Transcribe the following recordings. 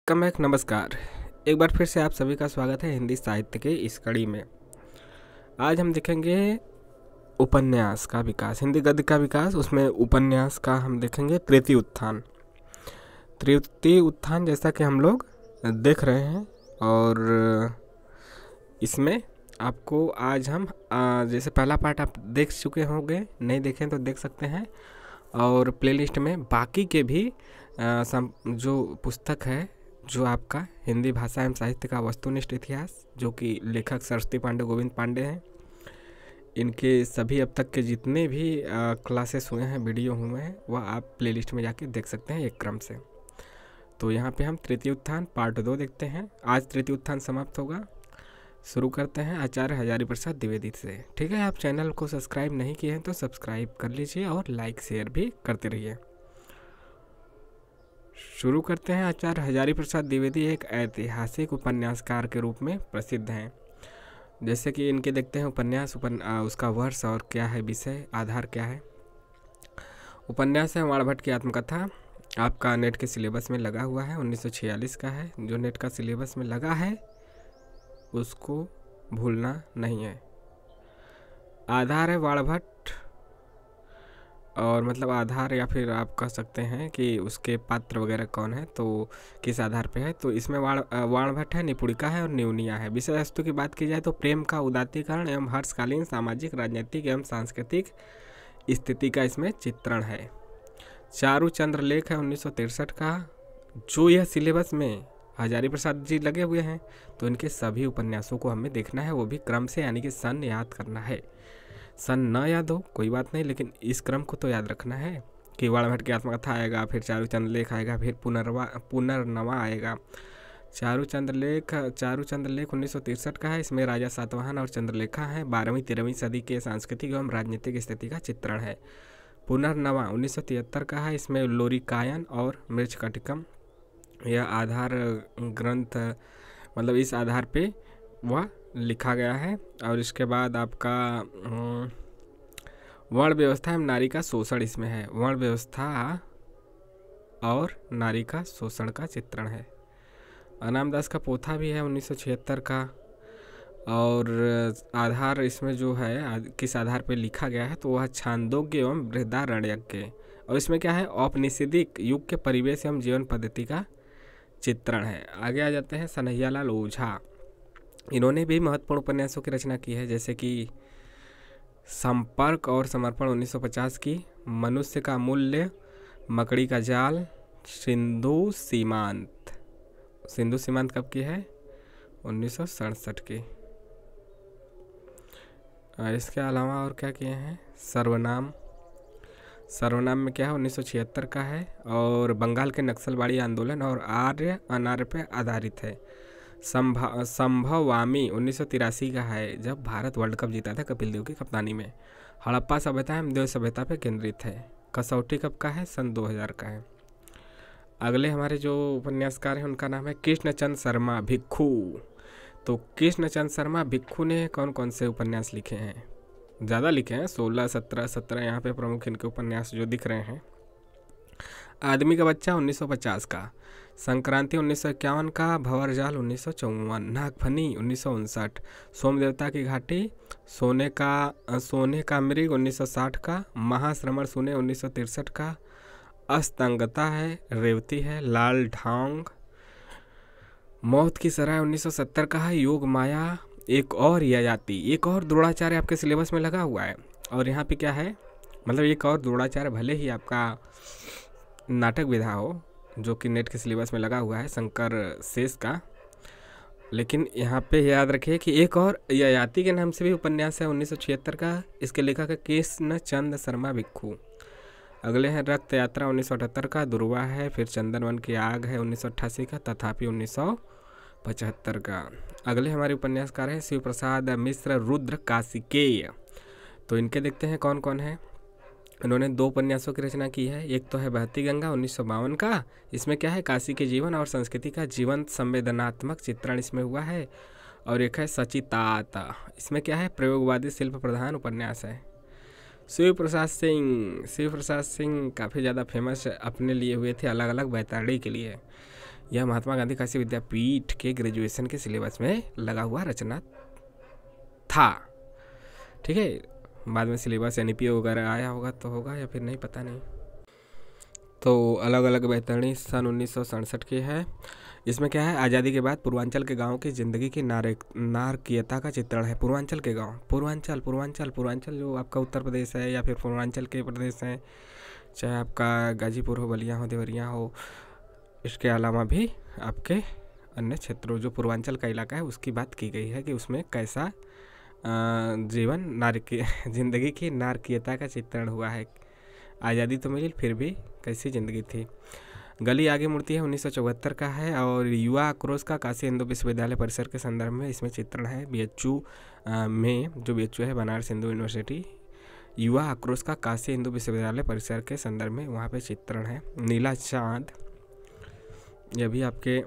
Welcome back. नमस्कार। एक बार फिर से आप सभी का स्वागत है हिंदी साहित्य के इस कड़ी में। आज हम देखेंगे उपन्यास का विकास, हिंदी गद्य का विकास, उसमें उपन्यास का हम देखेंगे तृतीय उत्थान। तृतीय उत्थान जैसा कि हम लोग देख रहे हैं और इसमें आपको आज हम जैसे पहला पार्ट आप देख चुके होंगे, नहीं देखें तो देख सकते हैं। और प्लेलिस्ट में बाकी के भी जो पुस्तक है, जो आपका हिंदी भाषा एवं साहित्य का वस्तुनिष्ठ इतिहास, जो कि लेखक सरस्वती पांडे, गोविंद पांडे हैं, इनके सभी अब तक के जितने भी क्लासेस हुए हैं, वीडियो हुए हैं, वह आप प्लेलिस्ट में जाके देख सकते हैं एक क्रम से। तो यहाँ पे हम तृतीय उत्थान पार्ट 2 देखते हैं। आज तृतीय उत्थान समाप्त होगा। शुरू करते हैं आचार्य हजारी प्रसाद द्विवेदी से। ठीक है, आप चैनल को सब्सक्राइब नहीं किए हैं तो सब्सक्राइब कर लीजिए और लाइक शेयर भी करते रहिए। शुरू करते हैं। आचार्य हजारी प्रसाद द्विवेदी एक ऐतिहासिक उपन्यासकार के रूप में प्रसिद्ध हैं। जैसे कि इनके देखते हैं उपन्यास, उसका वर्ष और क्या है, विषय आधार क्या है। उपन्यास है वाणभट्ट की आत्मकथा, आपका नेट के सिलेबस में लगा हुआ है, 1946 का है। जो नेट का सिलेबस में लगा है उसको भूलना नहीं है। आधार है वाणभट्ट, और मतलब आधार या फिर आप कह सकते हैं कि उसके पात्र वगैरह कौन है, तो किस आधार पे है। तो इसमें वाणभट्ट है, निपुणिका है और न्यूनिया है। विषय वस्तु की बात की जाए तो प्रेम का उदात्तीकरण एवं हर्षकालीन सामाजिक, राजनीतिक एवं सांस्कृतिक स्थिति का इसमें चित्रण है। चारू चंद्र लेख है 1963 का। जो यह सिलेबस में हजारी प्रसाद जी लगे हुए हैं, तो इनके सभी उपन्यासों को हमें देखना है, वो भी क्रम से, यानी कि सन याद करना है। सन न याद हो कोई बात नहीं, लेकिन इस क्रम को तो याद रखना है कि वाणभट्ट की आत्मकथा आएगा, फिर चारूचंद्र लेख आएगा, फिर पुनर्नवा आएगा। चारूचंद्र लेख 1963 का है। इसमें राजा सातवाहन और चंद्रलेखा है। 12वीं-13वीं सदी के सांस्कृतिक एवं राजनीतिक स्थिति का चित्रण है। पुनर्नवा 1973 का है। इसमें लोरिकायन और मृच्छकटिकम, यह आधार ग्रंथ, मतलब इस आधार पे वह लिखा गया है। और इसके बाद आपका वर्ण व्यवस्था एवं नारी का शोषण इसमें है। वर्ण व्यवस्था और नारी का शोषण का चित्रण है। अनामदास का पोथा भी है 1976 का। और आधार इसमें जो है किस आधार पे लिखा गया है, तो वह छांदोग्य एवं बृहदारण्यक। और इसमें क्या है, औपनिषदिक युग के परिवेश एवं जीवन पद्धति का चित्रण है। आगे आ जाते हैं सनहियालाल ओझा। इन्होंने भी महत्वपूर्ण उपन्यासों की रचना की है, जैसे कि संपर्क और समर्पण 1950 की, मनुष्य का मूल्य, मकड़ी का जाल, सिंधु सीमांत। सिंधु सीमांत कब की है, 1967 की। इसके अलावा और क्या किए हैं, सर्वनाम। सर्वनाम में क्या है, 1976 का है और बंगाल के नक्सलवाड़ी आंदोलन और आर्य अनार्य पर आधारित है। संभवामी 1983 का है, जब भारत वर्ल्ड कप जीता था कपिल देव की कप्तानी में। हड़प्पा सभ्यता एवं देव सभ्यता पे केंद्रित है। कसौटी कब का है, सन 2000 का है। अगले हमारे जो उपन्यासकार हैं उनका नाम है कृष्णचंद्र शर्मा भिक्खू। तो कृष्णचंद्र शर्मा भिक्खू ने कौन कौन से उपन्यास लिखे हैं, ज़्यादा लिखे हैं, 16, 17 यहाँ पे प्रमुख इनके उपन्यास जो दिख रहे हैं। आदमी का बच्चा 1950 का, संक्रांति 1951 का, भंवरजाल 1954, नागफनी 1959, सोमदेवता की घाटी, सोने का मृग 1960 का, महाश्रमण सुने 1963 का, अस्तंगता है, रेवती है, लाल ढोंग, मौत की सराय 1970 का है, योग माया, एक और ययाति, एक और द्रोणाचार्य आपके सिलेबस में लगा हुआ है। और यहाँ पे क्या है, मतलब एक और द्रोणाचार्य भले ही आपका नाटक विधा हो, जो कि नेट के सिलेबस में लगा हुआ है, शंकर शेष का, लेकिन यहाँ पे याद रखिए कि एक और ययाति के नाम से भी उपन्यास है 1976 का। इसके लेखक है कृष्णचंद्र शर्मा भिक्खू। अगले हैं रक्त यात्रा 1978 का, दुर्वा है, फिर चंदनवन की आग है 1988 का, तथापि 1975 का। अगले हमारे उपन्यासकार हैं शिव प्रसाद मिश्र रुद्र काशिकेय। तो इनके देखते हैं कौन कौन है। इन्होंने 2 उपन्यासों की रचना की है। एक तो है बहती गंगा 1952 का, इसमें क्या है, काशी के जीवन और संस्कृति का जीवंत संवेदनात्मक चित्रण इसमें हुआ है। और एक है सचितात, इसमें क्या है, प्रयोगवादी शिल्प प्रधान उपन्यास है। शिव प्रसाद सिंह काफ़ी ज़्यादा फेमस अपने लिए हुए थे, अलग अलग बैताड़ी के लिए। यह महात्मा गांधी काशी विद्यापीठ के ग्रेजुएशन के सिलेबस में लगा हुआ रचना था। ठीक है, बाद में सिलेबस NEP वगैरह आया होगा तो होगा या फिर नहीं, पता नहीं। तो अलग अलग बैतरणी सन 1967 की है। इसमें क्या है, आज़ादी के बाद पूर्वांचल के गाँव की ज़िंदगी की नारकीयता का चित्रण है। पूर्वांचल के गाँव, पूर्वांचल जो आपका उत्तर प्रदेश है या फिर पूर्वांचल के प्रदेश हैं, चाहे आपका गाजीपुर हो, बलिया हो, देवरिया हो, इसके अलावा भी आपके अन्य क्षेत्रों जो पूर्वांचल का इलाका है उसकी बात की गई है कि उसमें कैसा जीवन ज़िंदगी की नारकीयता का चित्रण हुआ है। आज़ादी तो मिली, फिर भी कैसी ज़िंदगी थी। गली आगे मुड़ती है 1974 का है। और युवा आक्रोश का काशी हिंदू विश्वविद्यालय परिसर के संदर्भ में इसमें चित्रण है। BHU में, जो BHU है बनारस हिंदू यूनिवर्सिटी, युवा आक्रोश का काशी हिंदू विश्वविद्यालय परिसर के संदर्भ में वहाँ पे चित्रण है। नीला चाँद, यह भी आपके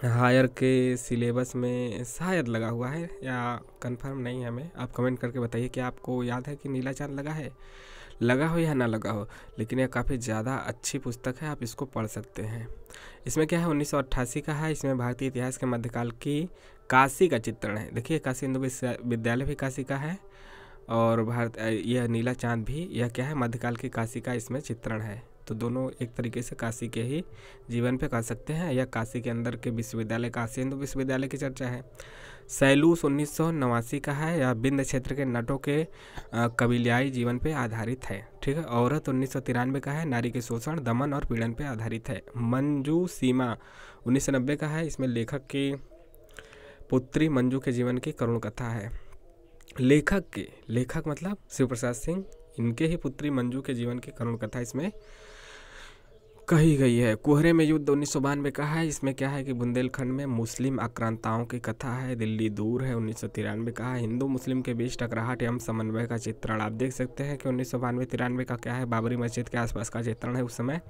हायर के सिलेबस में शायद लगा हुआ है या कंफर्म नहीं है हमें, आप कमेंट करके बताइए कि आपको याद है कि नीला चाँद लगा हो या ना लगा हो। लेकिन यह काफ़ी ज़्यादा अच्छी पुस्तक है, आप इसको पढ़ सकते हैं। इसमें क्या है, 1988 का है। इसमें भारतीय इतिहास के मध्यकाल की काशी का चित्रण है। देखिए, काशी हिंदू विश्वविद्यालय भी काशी का है और यह नीला चाँद भी, यह क्या है, मध्यकाल की काशी का इसमें चित्रण है। तो दोनों एक तरीके से काशी के ही जीवन पे कर सकते हैं। यह काशी के अंदर के विश्वविद्यालय, काशी हिंदू विश्वविद्यालय की चर्चा है। सैलूस 1989 का है। यह बिंद क्षेत्र के नटों के कबीलाई जीवन पे आधारित है। ठीक है। औरत 1993 का है। नारी के शोषण, दमन और पीड़न पे आधारित है। मंजू सीमा 1990 का है। इसमें लेखक की पुत्री मंजू के जीवन की करुण कथा है। लेखक मतलब शिव प्रसाद सिंह, इनके ही पुत्री मंजू के जीवन की करुण कथा इसमें कही गई है। कोहरे में युद्ध 1992 का है। इसमें क्या है कि बुंदेलखंड में मुस्लिम आक्रांताओं की कथा है। दिल्ली दूर है 1993 का है। हिंदू मुस्लिम के बीच टकराहट एवं समन्वय का चित्रण, आप देख सकते हैं कि 1992-93 का क्या है, बाबरी मस्जिद के आसपास का चित्रण है। उस समय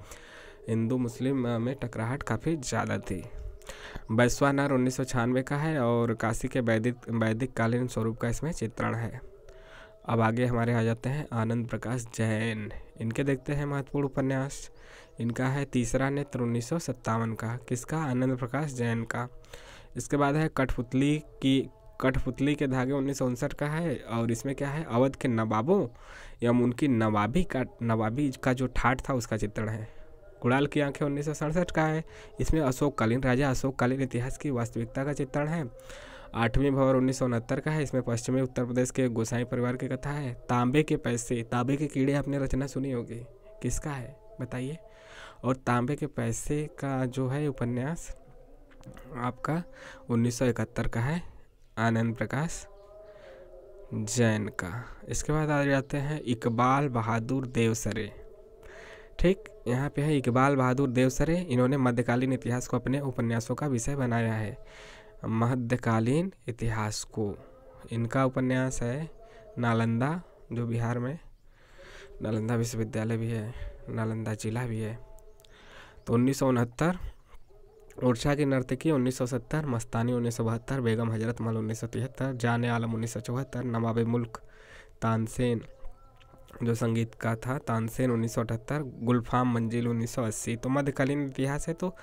हिंदू मुस्लिम में टकराहट काफ़ी ज़्यादा थी। वैश्वानर 1996 का है और काशी के वैदिक कालीन स्वरूप का इसमें चित्रण है। अब आगे हमारे आ जाते हैं आनंद प्रकाश जैन, इनके देखते हैं महत्वपूर्ण उपन्यास। इनका है तीसरा नेत्र 1957 का। किसका? आनंद प्रकाश जैन का। इसके बाद है कठपुतली के धागे 1959 का है और इसमें क्या है, अवध के नवाबों एवं उनकी नवाबी का जो ठाठ था उसका चित्रण है। कुड़ाल की आंखें 1967 का है। इसमें राजा अशोककालीन इतिहास की वास्तविकता का चित्रण है। 8वीं भवर 1969 का है। इसमें पश्चिमी उत्तर प्रदेश के गोसाई परिवार की कथा है। तांबे के कीड़े आपने रचना सुनी होगी, किसका है बताइए। और तांबे के पैसे का जो है उपन्यास आपका 1971 का है, आनंद प्रकाश जैन का। इसके बाद आ जाते हैं इकबाल बहादुर देवसरे। ठीक, यहाँ पे है इकबाल बहादुर देवसरे। इन्होंने मध्यकालीन इतिहास को अपने उपन्यासों का विषय बनाया है। मध्यकालीन इतिहास को, इनका उपन्यास है नालंदा, जो बिहार में नालंदा विश्वविद्यालय भी है, नालंदा जिला भी है। तो 1969 ओरछा की नर्तकी 1970, मस्तानी 1972, बेगम हजरत महल 1973, जाने आलम 1974, नवाबे मुल्क तानसेन जो संगीत का था, तानसेन 1978, गुलफाम मंजिल 1980। तो मध्यकालीन इतिहास है, तो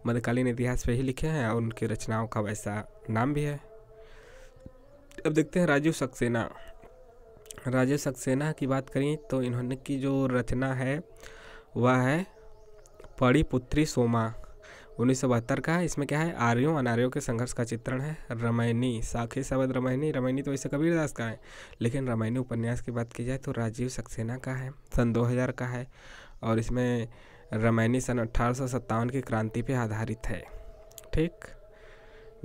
मध्यकालीन इतिहास पे ही लिखे हैं और उनकी रचनाओं का वैसा नाम भी है। अब देखते हैं राजीव सक्सेना की बात करें तो इन्होंने की जो रचना है वह है पड़ी पुत्री सोमा 1972 का है। इसमें क्या है, आर्यों अनार्यों के संघर्ष का चित्रण है। रमैनी, साखी शब्द रमैनी तो वैसे कबीरदास का है, लेकिन रमैनी उपन्यास की बात की जाए तो राजीव सक्सेना का है, सन 2000 का है। और इसमें रमैनी सन 1857 की क्रांति पे आधारित है। ठीक।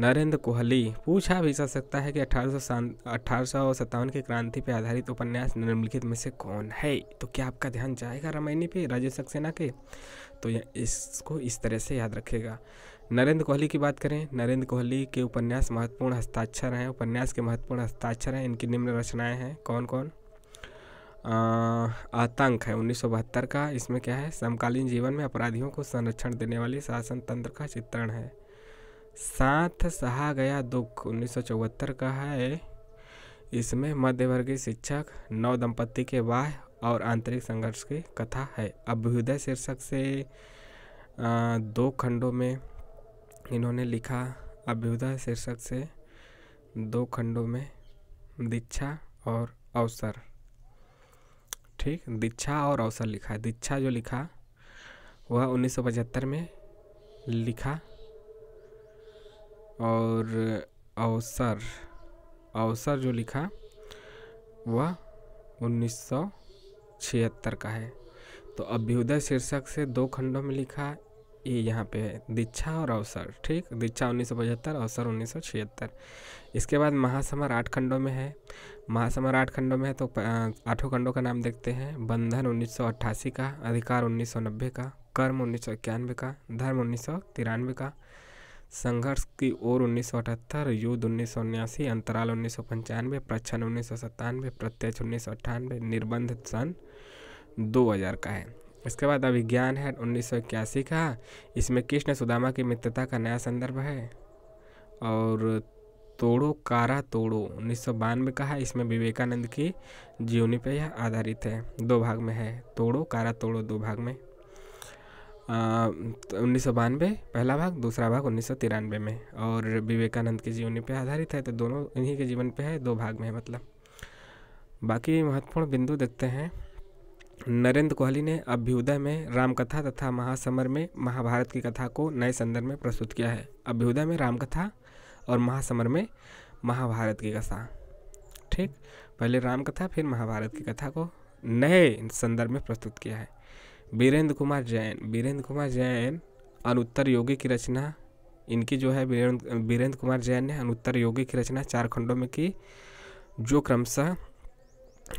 नरेंद्र कोहली, पूछा भी जा सकता है कि 1857 की क्रांति पे आधारित उपन्यास निम्नलिखित में से कौन है। तो क्या आपका ध्यान जाएगा रमैनी पे, राजीव सक्सेना के? तो इसको इस तरह से याद रखेगा। नरेंद्र कोहली की बात करें, नरेंद्र कोहली के उपन्यास महत्वपूर्ण हस्ताक्षर हैं, उपन्यास के महत्वपूर्ण हस्ताक्षर हैं। इनकी निम्न रचनाएं हैं, कौन कौन? आतंक है 1972 का। इसमें क्या है, समकालीन जीवन में अपराधियों को संरक्षण देने वाली शासन तंत्र का चित्रण है। साथ सहा गया दुख 1974 का है। इसमें मध्यवर्गीय शिक्षक, नव दंपत्ति के बाह्य और आंतरिक संघर्ष की कथा है। अभ्युदय शीर्षक से 2 खंडों में इन्होंने लिखा अभ्युदय शीर्षक से 2 खंडों में, दीक्षा और अवसर। ठीक, दीक्षा और अवसर लिखा है। दीक्षा जो लिखा वह 1975 में लिखा, और अवसर जो लिखा वह 1976 का है। तो अभ्युदय शीर्षक से 2 खंडों में लिखा, ये यहाँ पे है, दीक्षा और अवसर। ठीक, दीक्षा 1975, अवसर 1976। इसके बाद महासमर 8 खंडों में है। महासमर 8 खंडों में है, तो 8 खंडों का नाम देखते हैं। बंधन 1988 का, अधिकार 1990 का, कर्म 1991 का, धर्म 1993 का, संघर्ष की ओर 1978, युद्ध 1979, अंतराल 1995, प्रच्छन्न 1997, प्रत्यक्ष 1998, निर्बंध सन 2000 का है। इसके बाद अभिज्ञान है 1981 का। इसमें कृष्ण सुदामा की मित्रता का नया संदर्भ है। और तोड़ो कारा तोड़ो 1992 का है। इसमें विवेकानंद की जीवनी पर यह आधारित है। 2 भाग में है, तोड़ो कारा तोड़ो 2 भाग में। 1992 पहला भाग, दूसरा भाग 1993 में। और विवेकानंद की जीवनी पे आधारित है, तो दोनों इन्हीं के जीवन पे है, 2 भाग में है मतलब। बाकी महत्वपूर्ण बिंदु देखते हैं। नरेंद्र कोहली ने अभ्युदय में रामकथा तथा महासमर में महाभारत की कथा को नए संदर्भ में प्रस्तुत किया है। अभ्युदय में रामकथा और महासमर में महाभारत की कथा। ठीक, पहले रामकथा फिर महाभारत की कथा को नए संदर्भ में प्रस्तुत किया है। वीरेंद्र कुमार जैन अनुत्तर योगी की रचना, इनकी जो है वीरेंद्र कुमार जैन ने अनुत्तर योगी की रचना 4 खंडों में की, जो क्रमशः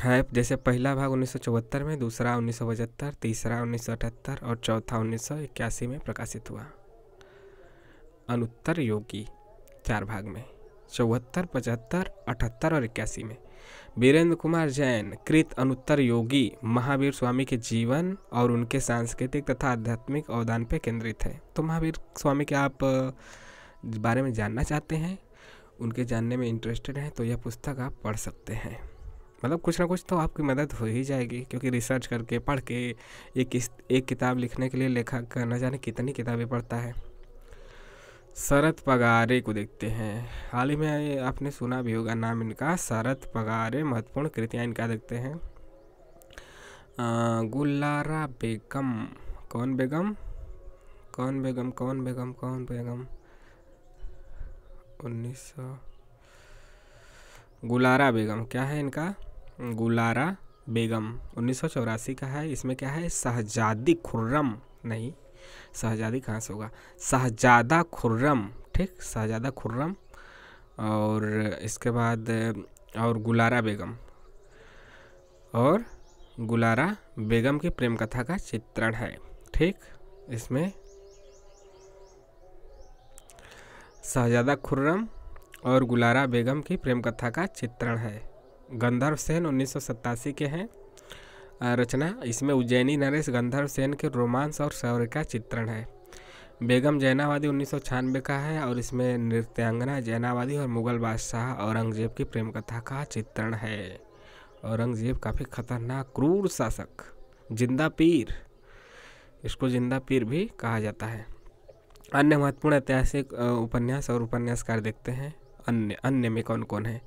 है जैसे पहला भाग 1974 में, दूसरा 1975, तीसरा 1978 और चौथा 1981 में प्रकाशित हुआ। अनुत्तर योगी 4 भाग में, 74, 75, 78 और 81 में। वीरेंद्र कुमार जैन कृत अनुत्तर योगी महावीर स्वामी के जीवन और उनके सांस्कृतिक तथा आध्यात्मिक अवदान पर केंद्रित है। तो महावीर स्वामी के आप बारे में जानना चाहते हैं, उनके जानने में इंटरेस्टेड हैं, तो यह पुस्तक आप पढ़ सकते हैं। मतलब कुछ ना कुछ तो आपकी मदद हो ही जाएगी, क्योंकि रिसर्च करके पढ़ के एक किताब लिखने के लिए लेखक न जाने कितनी किताबें पढ़ता है। शरद पगारे को देखते हैं। हाल ही में आपने सुना भी होगा नाम इनका, शरद पगारे। महत्वपूर्ण कृतियाँ इनका देखते हैं। गुलारा बेगम, कौन बेगम 1900, गुलारा बेगम, क्या है इनका, गुलारा बेगम 1984 का है। इसमें क्या है, शहजादी खुर्रम, नहीं शहजादी कहाँ से होगा, शहजादा खुर्रम। ठीक, शहजादा खुर्रम। और इसके बाद और गुलारा बेगम की प्रेम कथा का चित्रण है। ठीक, इसमें शहजादा खुर्रम और गुलारा बेगम की प्रेम कथा का चित्रण है। गंधर्व सेन 1987 के हैं रचना। इसमें उज्जैनी नरेश गंधर्व सेन के रोमांस और शौर्य का चित्रण है। बेगम जैनावादी 1996 का है, और इसमें नृत्यांगना जैनावादी और मुगल बादशाह औरंगजेब की प्रेम कथा का चित्रण है। औरंगजेब काफ़ी खतरनाक क्रूर शासक, जिंदा पीर, इसको जिंदा पीर भी कहा जाता है। अन्य महत्वपूर्ण ऐतिहासिक उपन्यास और उपन्यासकार देखते हैं। अन्य में कौन कौन है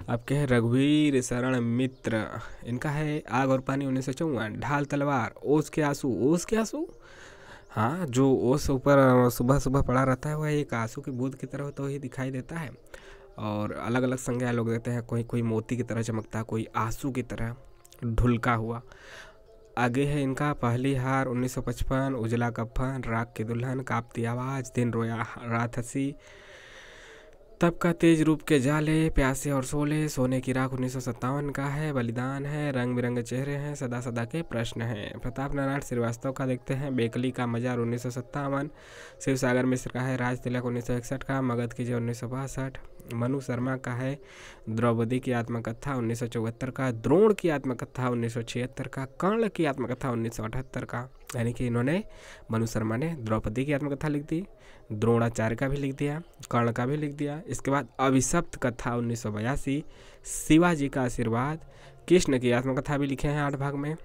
आपके हैं, रघुवीर शरण मित्र, इनका है आग और पानी 1954, ढाल तलवार, ओस के आंसू। हाँ, जो ओस ऊपर सुबह सुबह पड़ा रहता है वह एक आंसू के बूंद की तरह तो ही दिखाई देता है। और अलग अलग संज्ञा लोग देते हैं, कोई मोती की तरह चमकता, कोई आंसू की तरह ढुलका हुआ। आगे है इनका पहली हार 1955, उजला कफन, राग की दुल्हन, कांपती आवाज़, दिन रोया रात हंसी, तब का तेज रूप के जाले, प्यासे और शोले, सोने की राख 1957 का है, बलिदान है, रंग बिरंगे चेहरे हैं, सदा सदा के प्रश्न हैं। प्रताप नारायण श्रीवास्तव का देखते हैं, बेकली का मजार 1957, शिव सागर मिश्र का है, राज तिलक 1961 का, मगध की जय 1962, मनु शर्मा का है द्रौपदी की आत्मकथा 1974 का, द्रोण की आत्मकथा 1976 का, कर्ण की आत्मकथा 1978 का। यानी कि इन्होंने मनु शर्मा ने द्रौपदी की आत्मकथा लिख दी, द्रोणाचार्य का भी लिख दिया, कर्ण का भी लिख दिया। इसके बाद अभिशप्त कथा 1982, शिवाजी का आशीर्वाद, कृष्ण की आत्मकथा भी लिखे हैं 8 भाग में।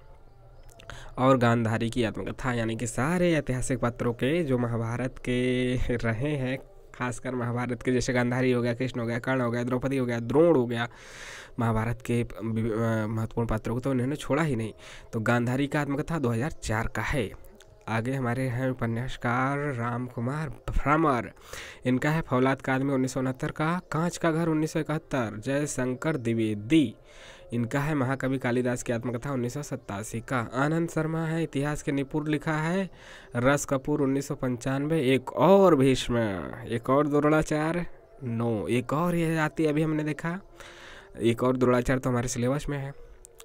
और गांधारी की आत्मकथा, यानी कि सारे ऐतिहासिक पात्रों के जो महाभारत के रहे हैं, खासकर महाभारत के, जैसे गांधारी हो गया, कृष्ण हो गया, कर्ण हो गया, द्रौपदी हो गया, द्रोण हो गया, महाभारत के महत्वपूर्ण पात्रों को तो उन्होंने छोड़ा ही नहीं। तो गांधारी का आत्मकथा 2004 का है। आगे हमारे हैं उपन्यासकार राम कुमार भ्रमर, इनका है फौलाद का आदमी 1969 का, कांच का घर 1971, जयशंकर द्विवेदी, इनका है महाकवि कालिदास की आत्मकथा 1987 का। आनंद शर्मा है इतिहास के निपुण, लिखा है रस कपूर 1995, एक और भीष्म, एक और द्रोणाचार्य, नो, एक और ये आती अभी हमने देखा, एक और द्रोणाचार्य तो हमारे सिलेबस में है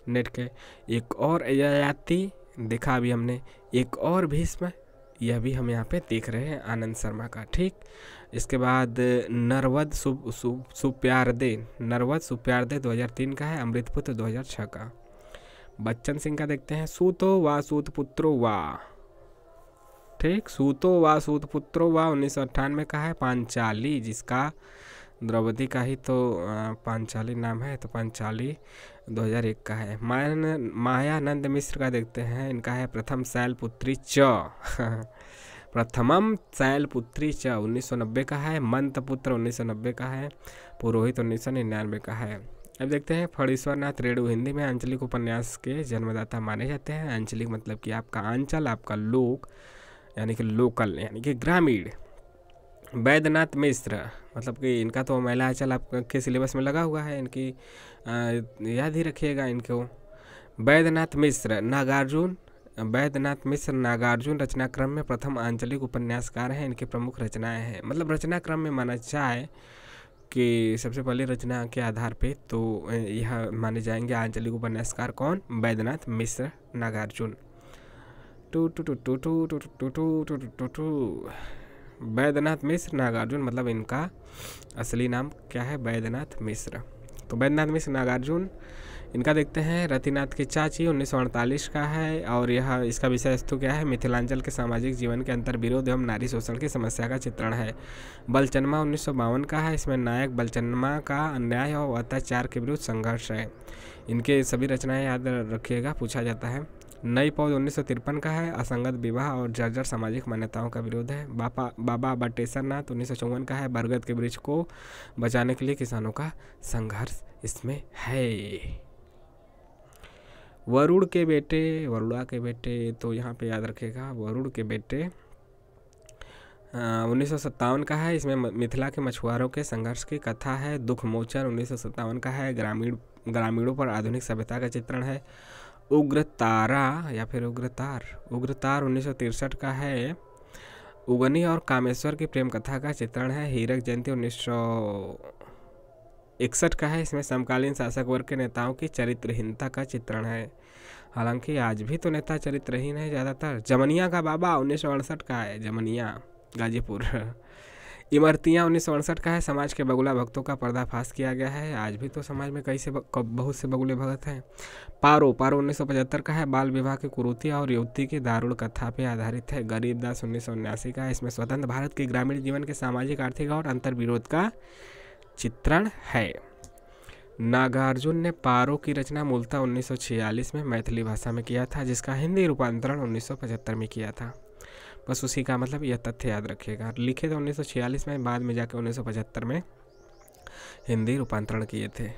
नेट के, एक और ययाति देखा अभी हमने, एक और भीष्म, यह भी हम यहाँ पे देख रहे हैं आनंद शर्मा का। ठीक, इसके बाद नरवद सुप्यारदे, नरवद सुप्यारदे 2003 का है, अमृतपुत्र 2006 का। बच्चन सिंह का देखते हैं, सूतो वा सूत पुत्रो वा, ठीक, सूतो वा सूत पुत्रो वा 1998 का है। पांचाली, जिसका द्रौपदी का ही तो पांचाली नाम है, तो पांचाली 2001 का है। मायानंद मिश्र का देखते हैं, इनका है प्रथम शैलपुत्री च प्रथमम शैलपुत्री च 1990 का है। मंतपुत्र 1990 का है। पुरोहित 1999 का है। अब देखते हैं फणीश्वर नाथ रेणु, हिंदी में आंचलिक उपन्यास के जन्मदाता माने जाते हैं। आंचलिक मतलब कि आपका आंचल, आपका लोक, यानी कि लोकल, यानी कि ग्रामीण। वैद्यनाथ मिश्र, मतलब कि इनका तो महिला आंचल आपके सिलेबस में लगा हुआ है, इनकी याद ही रखिएगा इनको। वैद्यनाथ मिश्र नागार्जुन, वैद्यनाथ मिश्र नागार्जुन रचनाक्रम में प्रथम आंचलिक उपन्यासकार हैं। इनकी प्रमुख रचनाएं हैं, मतलब रचनाक्रम में माना जाए कि सबसे पहले रचना के आधार पे तो यह माने जाएंगे आंचलिक उपन्यासकार कौन, वैद्यनाथ मिश्र नागार्जुन। वैद्यनाथ मिश्र नागार्जुन, मतलब इनका असली नाम क्या है, वैद्यनाथ मिश्र। तो वैद्यनाथ मिश्र नागार्जुन, इनका देखते हैं रतिनाथ की चाची 1948 का है, और यह इसका विषय वस्तु क्या है, मिथिलांचल के सामाजिक जीवन के अंतर विरोध एवं नारी शोषण की समस्या का चित्रण है। बलचनमा 1952 का है, इसमें नायक बलचनमा का अन्याय और अत्याचार के विरुद्ध संघर्ष है। इनके सभी रचनाएं याद रखिएगा, पूछा जाता है। नई पौध 1953 का है, असंगत विवाह और जर्जर सामाजिक मान्यताओं का विरोध है। बाबा बटेश्वर नाथ 1954 का है, बरगद के वृक्ष को बचाने के लिए किसानों का संघर्ष इसमें है। वरुण के बेटे, वरुणा के बेटे, तो यहाँ पे याद रखेगा वरुण के बेटे 1957 का है, इसमें मिथिला के मछुआरों के संघर्ष की कथा है। दुख मोचन 1957 का है, ग्रामीणों पर आधुनिक सभ्यता का चित्रण है। उग्रतारा या फिर उग्रतार 1963 का है, उगनी और कामेश्वर की प्रेम कथा का चित्रण है। हीरक जयंती 1961 का है, इसमें समकालीन शासक वर्ग के नेताओं की चरित्रहीनता का चित्रण है। हालांकि आज भी तो नेता चरित्रहीन है ज़्यादातर। जमनिया का बाबा 1968 का है, जमनिया गाजीपुर। इमरतियाँ 1968 का है, समाज के बगुला भक्तों का पर्दाफाश किया गया है। आज भी तो समाज में बहुत से बगुले भगत हैं। पारो 1975 का है, बाल विवाह की कुरीति और युवती की दारुण कथा पे आधारित है। गरीबदास 1979 का है, इसमें स्वतंत्र भारत के ग्रामीण जीवन के सामाजिक, आर्थिक और अंतर विरोध का चित्रण है। नागार्जुन ने पारो की रचना मूलतः 1946 में मैथिली भाषा में किया था, जिसका हिंदी रूपांतरण 1975 में किया था। बस उसी का मतलब यह तथ्य याद रखिएगा। लिखे तो 1946 में, बाद में जाकर 1975 में हिंदी रूपांतरण किए थे।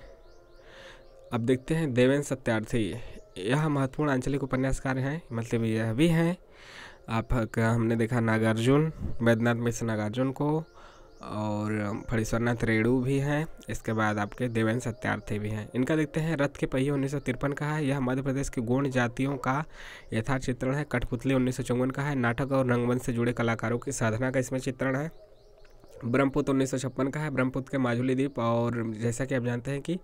अब देखते हैं देवेंद्र सत्यार्थी, यह महत्वपूर्ण आंचलिक उपन्यासकार हैं, मतलब यह भी हैं। हमने देखा नागार्जुन, वैद्यनाथ मिश्र नागार्जुन को, और फणीश्वर नाथ रेणु भी हैं। इसके बाद आपके देवेंद्र सत्यार्थी भी हैं। इनका देखते हैं रथ के पहिए 1953 का है, यह मध्य प्रदेश की गौड़ जातियों का यथार्थ चित्रण है। कठपुतली 1954 का है, नाटक और रंगमंच से जुड़े कलाकारों की साधना का इसमें चित्रण है। ब्रह्मपुत्र 1956 का है, ब्रह्मपुत्र के माजुली द्वीप, और जैसा कि आप जानते हैं कि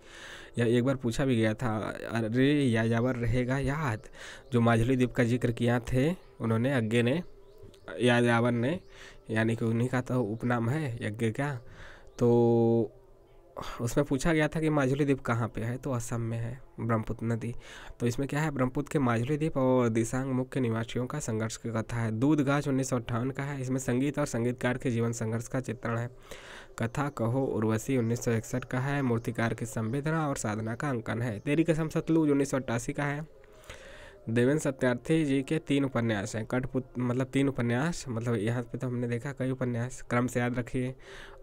यह एक बार पूछा भी गया था, अरे यायावर रहेगा याद, जो माजुली द्वीप का जिक्र किया थे उन्होंने, अज्ञे ने, यायावर ने, यानी कि उन्हीं का तो उपनाम है यज्ञ का। तो उसमें पूछा गया था कि माजुली द्वीप कहाँ पे है, तो असम में है, ब्रह्मपुत्र नदी। तो इसमें क्या है, ब्रह्मपुत्र के माजुली द्वीप और दिसांग मुख्य निवासियों का संघर्ष की कथा है। दूधगाछ 1958 का है, इसमें संगीत और संगीतकार के जीवन संघर्ष का चित्रण है। कथा कहो उर्वशी 1961 का है, मूर्तिकार की संवेदना और साधना का अंकन है। तेरी कसम सतलुज 1988 का है। देवेंद्र सत्यार्थी जी के 3 उपन्यास हैं, कठपुतली मतलब 3 उपन्यास, मतलब यहाँ पे तो हमने देखा कई उपन्यास, क्रम से याद रखिए।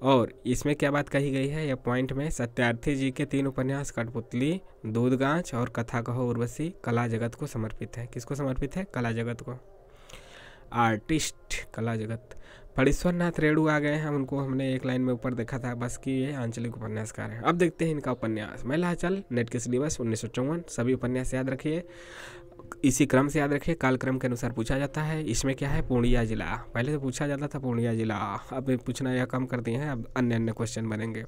और इसमें क्या बात कही गई है, या पॉइंट में, सत्यार्थी जी के 3 उपन्यास कठपुतली, दूधगांच और कथा कहो उर्वशी कला जगत को समर्पित है। किसको समर्पित है? कला जगत को, आर्टिस्ट कला जगत। फणीश्वर नाथ रेणु आ गए हैं, उनको हमने एक लाइन में ऊपर देखा था बस कि ये आंचलिक उपन्यासकार हैं। अब देखते हैं इनका उपन्यास। महिलाचल, नेट के सिलेबस 1954, सभी उपन्यास याद रखिए, इसी क्रम से याद रखिए, कालक्रम के अनुसार पूछा जाता है। इसमें क्या है? पूर्णिया जिला, पहले तो पूछा जाता था पूर्णिया जिला, अब पूछना यह कम कर दिए हैं, अब अन्य अन्य क्वेश्चन बनेंगे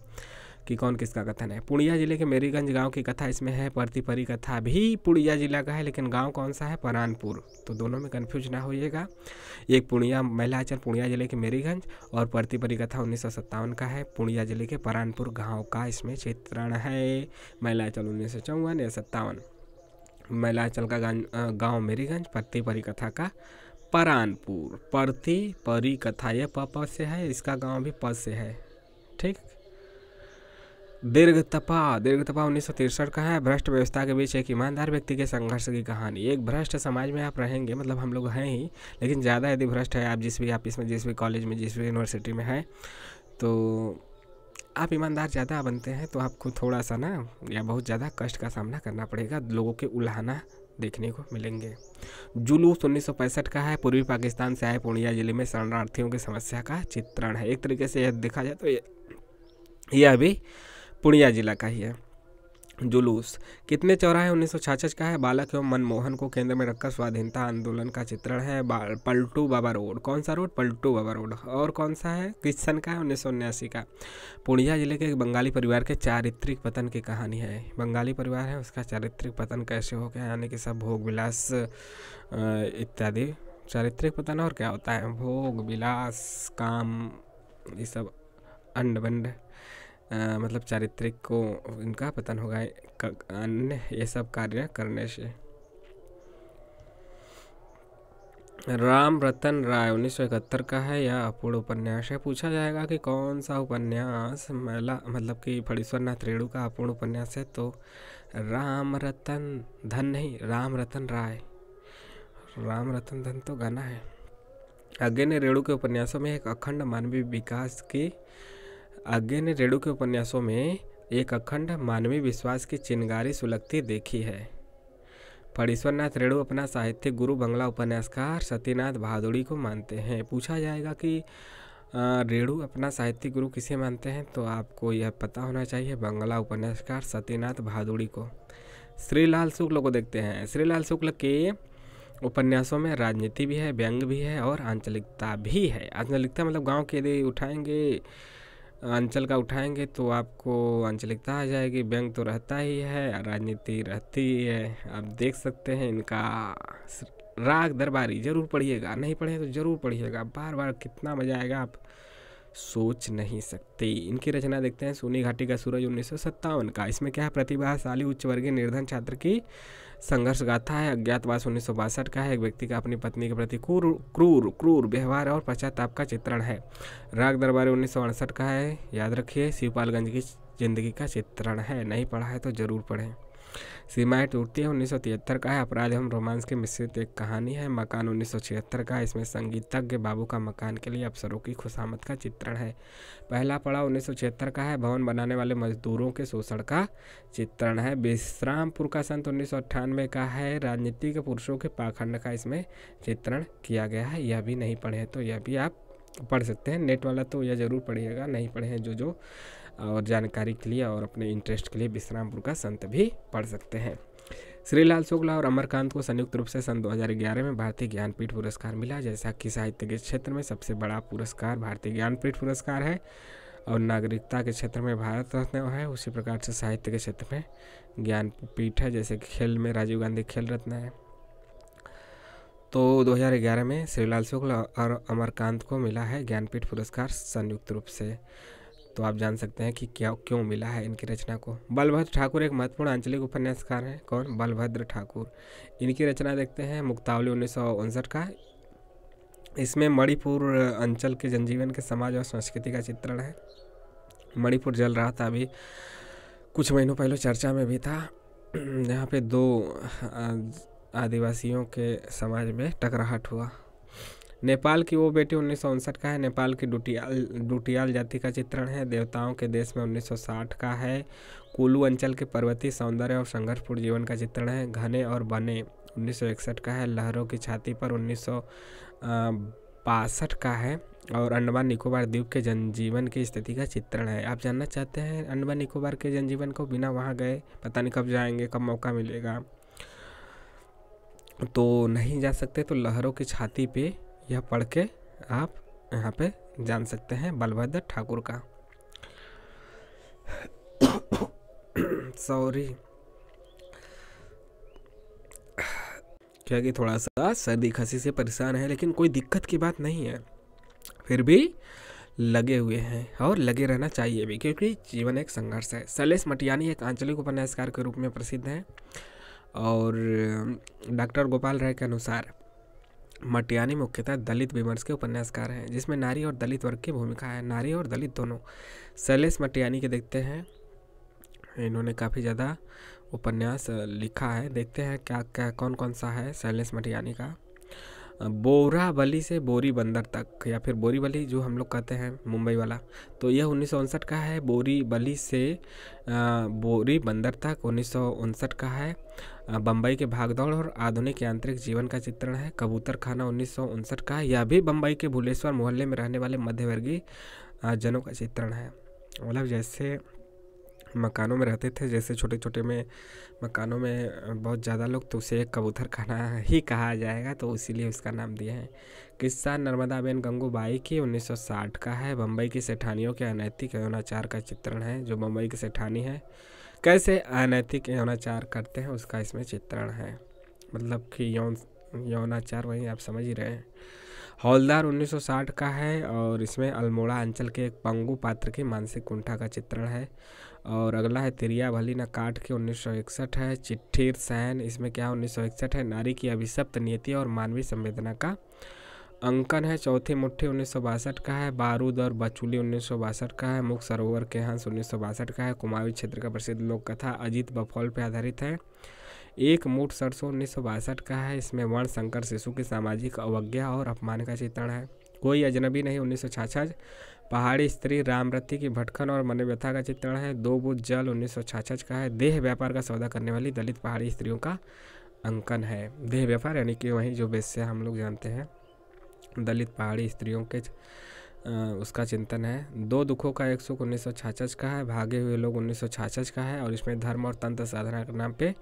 कि कौन किसका कथन है। पूर्णिया जिले के मेरीगंज गांव की कथा इसमें है। परतीपरी कथा भी पूर्णिया जिला का है, लेकिन गांव कौन सा है? परानपुर, तो दोनों में कन्फ्यूज ना होइएगा। एक पूर्णिया महिलाचल पूर्णिया जिले के मेरीगंज, और परतीपरी कथा 1957 का है, पूर्णिया जिले के परानपुर गाँव का इसमें चित्रण है। महिलाचल 1954 या 57, महिलाचल का गाँव मेरीगंज, परतीपरी कथा का परानपुर। परतीपरी कथा यह प से है, इसका गांव भी प से है, ठीक। दीर्घतपा 1963 का है। भ्रष्ट व्यवस्था के बीच एक ईमानदार व्यक्ति के संघर्ष की कहानी। एक भ्रष्ट समाज में आप रहेंगे, मतलब हम लोग हैं ही, लेकिन ज़्यादा यदि भ्रष्ट है आप जिस भी ऑफिस में, जिस भी कॉलेज में, जिस भी यूनिवर्सिटी में है, तो आप ईमानदार ज़्यादा बनते हैं तो आपको थोड़ा सा ना या बहुत ज़्यादा कष्ट का सामना करना पड़ेगा, लोगों के उलाहना देखने को मिलेंगे। जुलूस 1965 का है। पूर्वी पाकिस्तान से आए पूर्णिया जिले में शरणार्थियों की समस्या का चित्रण है। एक तरीके से यह देखा जाए तो यह भी पूर्णिया जिला का ही है। जुलूस कितने चौराहे 1966 का है। बालक एवं मनमोहन को केंद्र में रखकर स्वाधीनता आंदोलन का चित्रण है। पलटू बाबा रोड, कौन सा रोड? पलटू बाबा रोड। और कौन सा है? किस सन का है? 1979 का। पूर्णिया जिले के एक बंगाली परिवार के चारित्रिक पतन की कहानी है। बंगाली परिवार है, उसका चारित्रिक पतन कैसे हो गया, यानी कि सब भोग विलास इत्यादि। चारित्रिक पतन और क्या होता है? भोग विलास, काम, ये सब अंड बंड, मतलब चारित्रिक को इनका पतन होगा अन्य ये सब कार्य करने से। राम रतन राय 1971 का है। यह अपूर्ण उपन्यास है। पूछा जाएगा कि कौन सा उपन्यास महिला मतलब कि फणीश्वर नाथ रेणु का अपूर्ण उपन्यास है, तो राम रतन धन नहीं, राम रतन राय। राम रतन धन तो गाना है। आगे ने रेणु के उपन्यासों में एक अखंड मानवीय विकास की एक अखंड मानवीय विश्वास की चिंगारी सुलगती देखी है। फणीश्वर नाथ रेणु अपना साहित्यिक गुरु बंगला उपन्यासकार सत्यनाथ भादुड़ी को मानते हैं। पूछा जाएगा कि रेणु अपना साहित्यिक गुरु किसे मानते हैं, तो आपको यह पता होना चाहिए, बंगला उपन्यासकार सत्यनाथ भादुड़ी को। श्रीलाल शुक्ल को देखते हैं। श्रीलाल शुक्ल के उपन्यासों में राजनीति भी है, व्यंग भी है और आंचलिकता भी है। आंचलिकता मतलब गांव के यदि उठाएंगे, अंचल का उठाएंगे तो आपको आंचलिकता आ जाएगी। व्यंग तो रहता ही है, राजनीति रहती ही है। आप देख सकते हैं इनका राग दरबारी, जरूर पढ़िएगा, नहीं पढ़े तो जरूर पढ़िएगा, बार बार कितना मजा आएगा आप सोच नहीं सकते। इनकी रचना देखते हैं। सोनी घाटी का सूरज 1957 का। इसमें क्या है? प्रतिभाशाली उच्च वर्गीय निर्धन छात्र की संघर्ष गाथा है। अज्ञातवास 1962 का है। एक व्यक्ति का अपनी पत्नी के प्रति क्रूर व्यवहार और पश्चाताप का चित्रण है। राग दरबारी 1968 का है, याद रखिए। शिवपालगंज की जिंदगी का चित्रण है, नहीं पढ़ा है तो जरूर पढ़ें। सीमाएं टूटती है 1973 का है। अपराध एवं रोमांस के मिश्रित एक कहानी है। मकान 1976 का है। इसमें संगीतज्ञ बाबू का मकान के लिए अफसरों की खुशामद का चित्रण है। पहला पड़ाव 1976 का है। भवन बनाने वाले मजदूरों के शोषण का चित्रण है। विश्रामपुर का संत 1998 का है। राजनीति के पुरुषों के पाखंड का इसमें चित्रण किया गया है। यह भी नहीं पढ़े तो यह भी आप पढ़ सकते हैं। नेट वाला तो यह जरूर पढ़िएगा, नहीं पढ़े हैं जो और जानकारी के लिए और अपने इंटरेस्ट के लिए विश्रामपुर का संत भी पढ़ सकते हैं। श्रीलाल शुक्ला और अमरकांत को संयुक्त रूप से सन 2011 में भारतीय ज्ञानपीठ पुरस्कार मिला। जैसा कि साहित्य के क्षेत्र में सबसे बड़ा पुरस्कार भारतीय ज्ञानपीठ पुरस्कार है और नागरिकता के क्षेत्र में भारत रत्न है, उसी प्रकार से साहित्य के क्षेत्र में ज्ञानपीठ है। जैसे खेल में राजीव गांधी खेल रत्न है, तो 2011 में श्रीलाल शुक्ला और अमरकांत को मिला है ज्ञानपीठ पुरस्कार संयुक्त रूप से। तो आप जान सकते हैं कि क्यों मिला है इनकी रचना को। बलभद्र ठाकुर एक महत्वपूर्ण आंचलिक उपन्यासकार हैं। कौन? बलभद्र ठाकुर। इनकी रचना देखते हैं। मुक्तावली 1959 का। इसमें मणिपुर अंचल के जनजीवन के समाज और संस्कृति का चित्रण है। मणिपुर जल रहा था, अभी कुछ महीनों पहले चर्चा में भी था। यहाँ पे 2 आदिवासियों के समाज में टकराहट हुआ। नेपाल की वो बेटी 1959 का है। नेपाल की डुटियाल जाति का चित्रण है। देवताओं के देश में 1960 का है। कुलू अंचल के पर्वतीय सौंदर्य और संघर्षपूर्ण जीवन का चित्रण है। घने और बने 1961 का है। लहरों की छाती पर 1962 का है। और अंडमान निकोबार द्वीप के जनजीवन की स्थिति का चित्रण है। आप जानना चाहते हैं अंडमान निकोबार के जनजीवन को? बिना वहाँ गए पता नहीं कब जाएंगे, कब मौका मिलेगा, तो नहीं जा सकते। तो लहरों की छाती पे यह पढ़ के आप यहाँ पे जान सकते हैं बलभद्र ठाकुर का। सॉरी, क्या कि थोड़ा सा सर्दी खांसी से परेशान है, लेकिन कोई दिक्कत की बात नहीं है, फिर भी लगे हुए हैं और लगे रहना चाहिए भी, क्योंकि जीवन एक संघर्ष है। शैलेश मटियानी एक आंचलिक उपन्यासकार के रूप में प्रसिद्ध हैं और डॉक्टर गोपाल राय के अनुसार मटियानी मुख्यतः दलित विमर्श के उपन्यासकार हैं, जिसमें नारी और दलित वर्ग की भूमिका है, नारी और दलित दोनों। शैलेश मटियानी के देखते हैं, इन्होंने काफ़ी ज़्यादा उपन्यास लिखा है। देखते हैं क्या क्या कौन कौन सा है शैलेश मटियानी का। बोरावली से बोरी बंदर तक, या फिर बोरीवली जो हम लोग कहते हैं मुंबई वाला, तो यह 1959 का है। बोरीवली से बोरी बंदर तक 1959 का है। बम्बई के भागदौड़ और आधुनिक यांत्रिक जीवन का चित्रण है। कबूतर खाना 1959 का है। यह भी बम्बई के भुलेश्वर मोहल्ले में रहने वाले मध्यवर्गीय जनों का चित्रण है। मतलब जैसे मकानों में रहते थे, जैसे छोटे छोटे में मकानों में बहुत ज़्यादा लोग, तो उसे कबूतर खाना ही कहा जाएगा, तो इसीलिए उसका नाम दिया है। किस्सा नर्मदाबेन गंगूबाई की 1960 का है। बम्बई की सेठानियों के अनैतिक यौनाचार का चित्रण है। जो बम्बई की सेठानी है कैसे अनैतिक यौनाचार करते हैं उसका इसमें चित्रण है। मतलब कि यौनाचार वही आप समझ ही रहे हैं। हौलदार 1960 का है और इसमें अल्मोड़ा अंचल के एक पंगु पात्र की मानसिक कुंठा का चित्रण है। और अगला है तिरिया भली न काट के 1961 है। चिट्ठीर सैन, इसमें क्या 1961 है। नारी की अभिशप्त नियति और मानवीय संवेदना का अंकन है। चौथी मुट्ठी 1962 का है। बारूद और बचूली 1962 का है। मुख सरोवर के हंस 1962 का है। कुमाऊं क्षेत्र का प्रसिद्ध लोक कथा अजीत बफौल पर आधारित है। एक मुठ सरसों 1962 का है। इसमें वर्ण संकर शिशु की सामाजिक अवज्ञा और अपमान का चित्रण है। कोई अजनबी नहीं 1966। पहाड़ी स्त्री रामरती की भटकन और मनोव्यथा का चित्रण है। दो बूंद जल 1966 का है। देह व्यापार का सौदा करने वाली दलित पहाड़ी स्त्रियों का अंकन है। देह व्यापार यानी कि वही जो वेश्या हम लोग जानते हैं, दलित पहाड़ी स्त्रियों के उसका चिंतन है। दो दुखों का एक सुख 1966 का है। भागे हुए लोग 1966 का है और इसमें धर्म और तंत्र साधना के नाम पे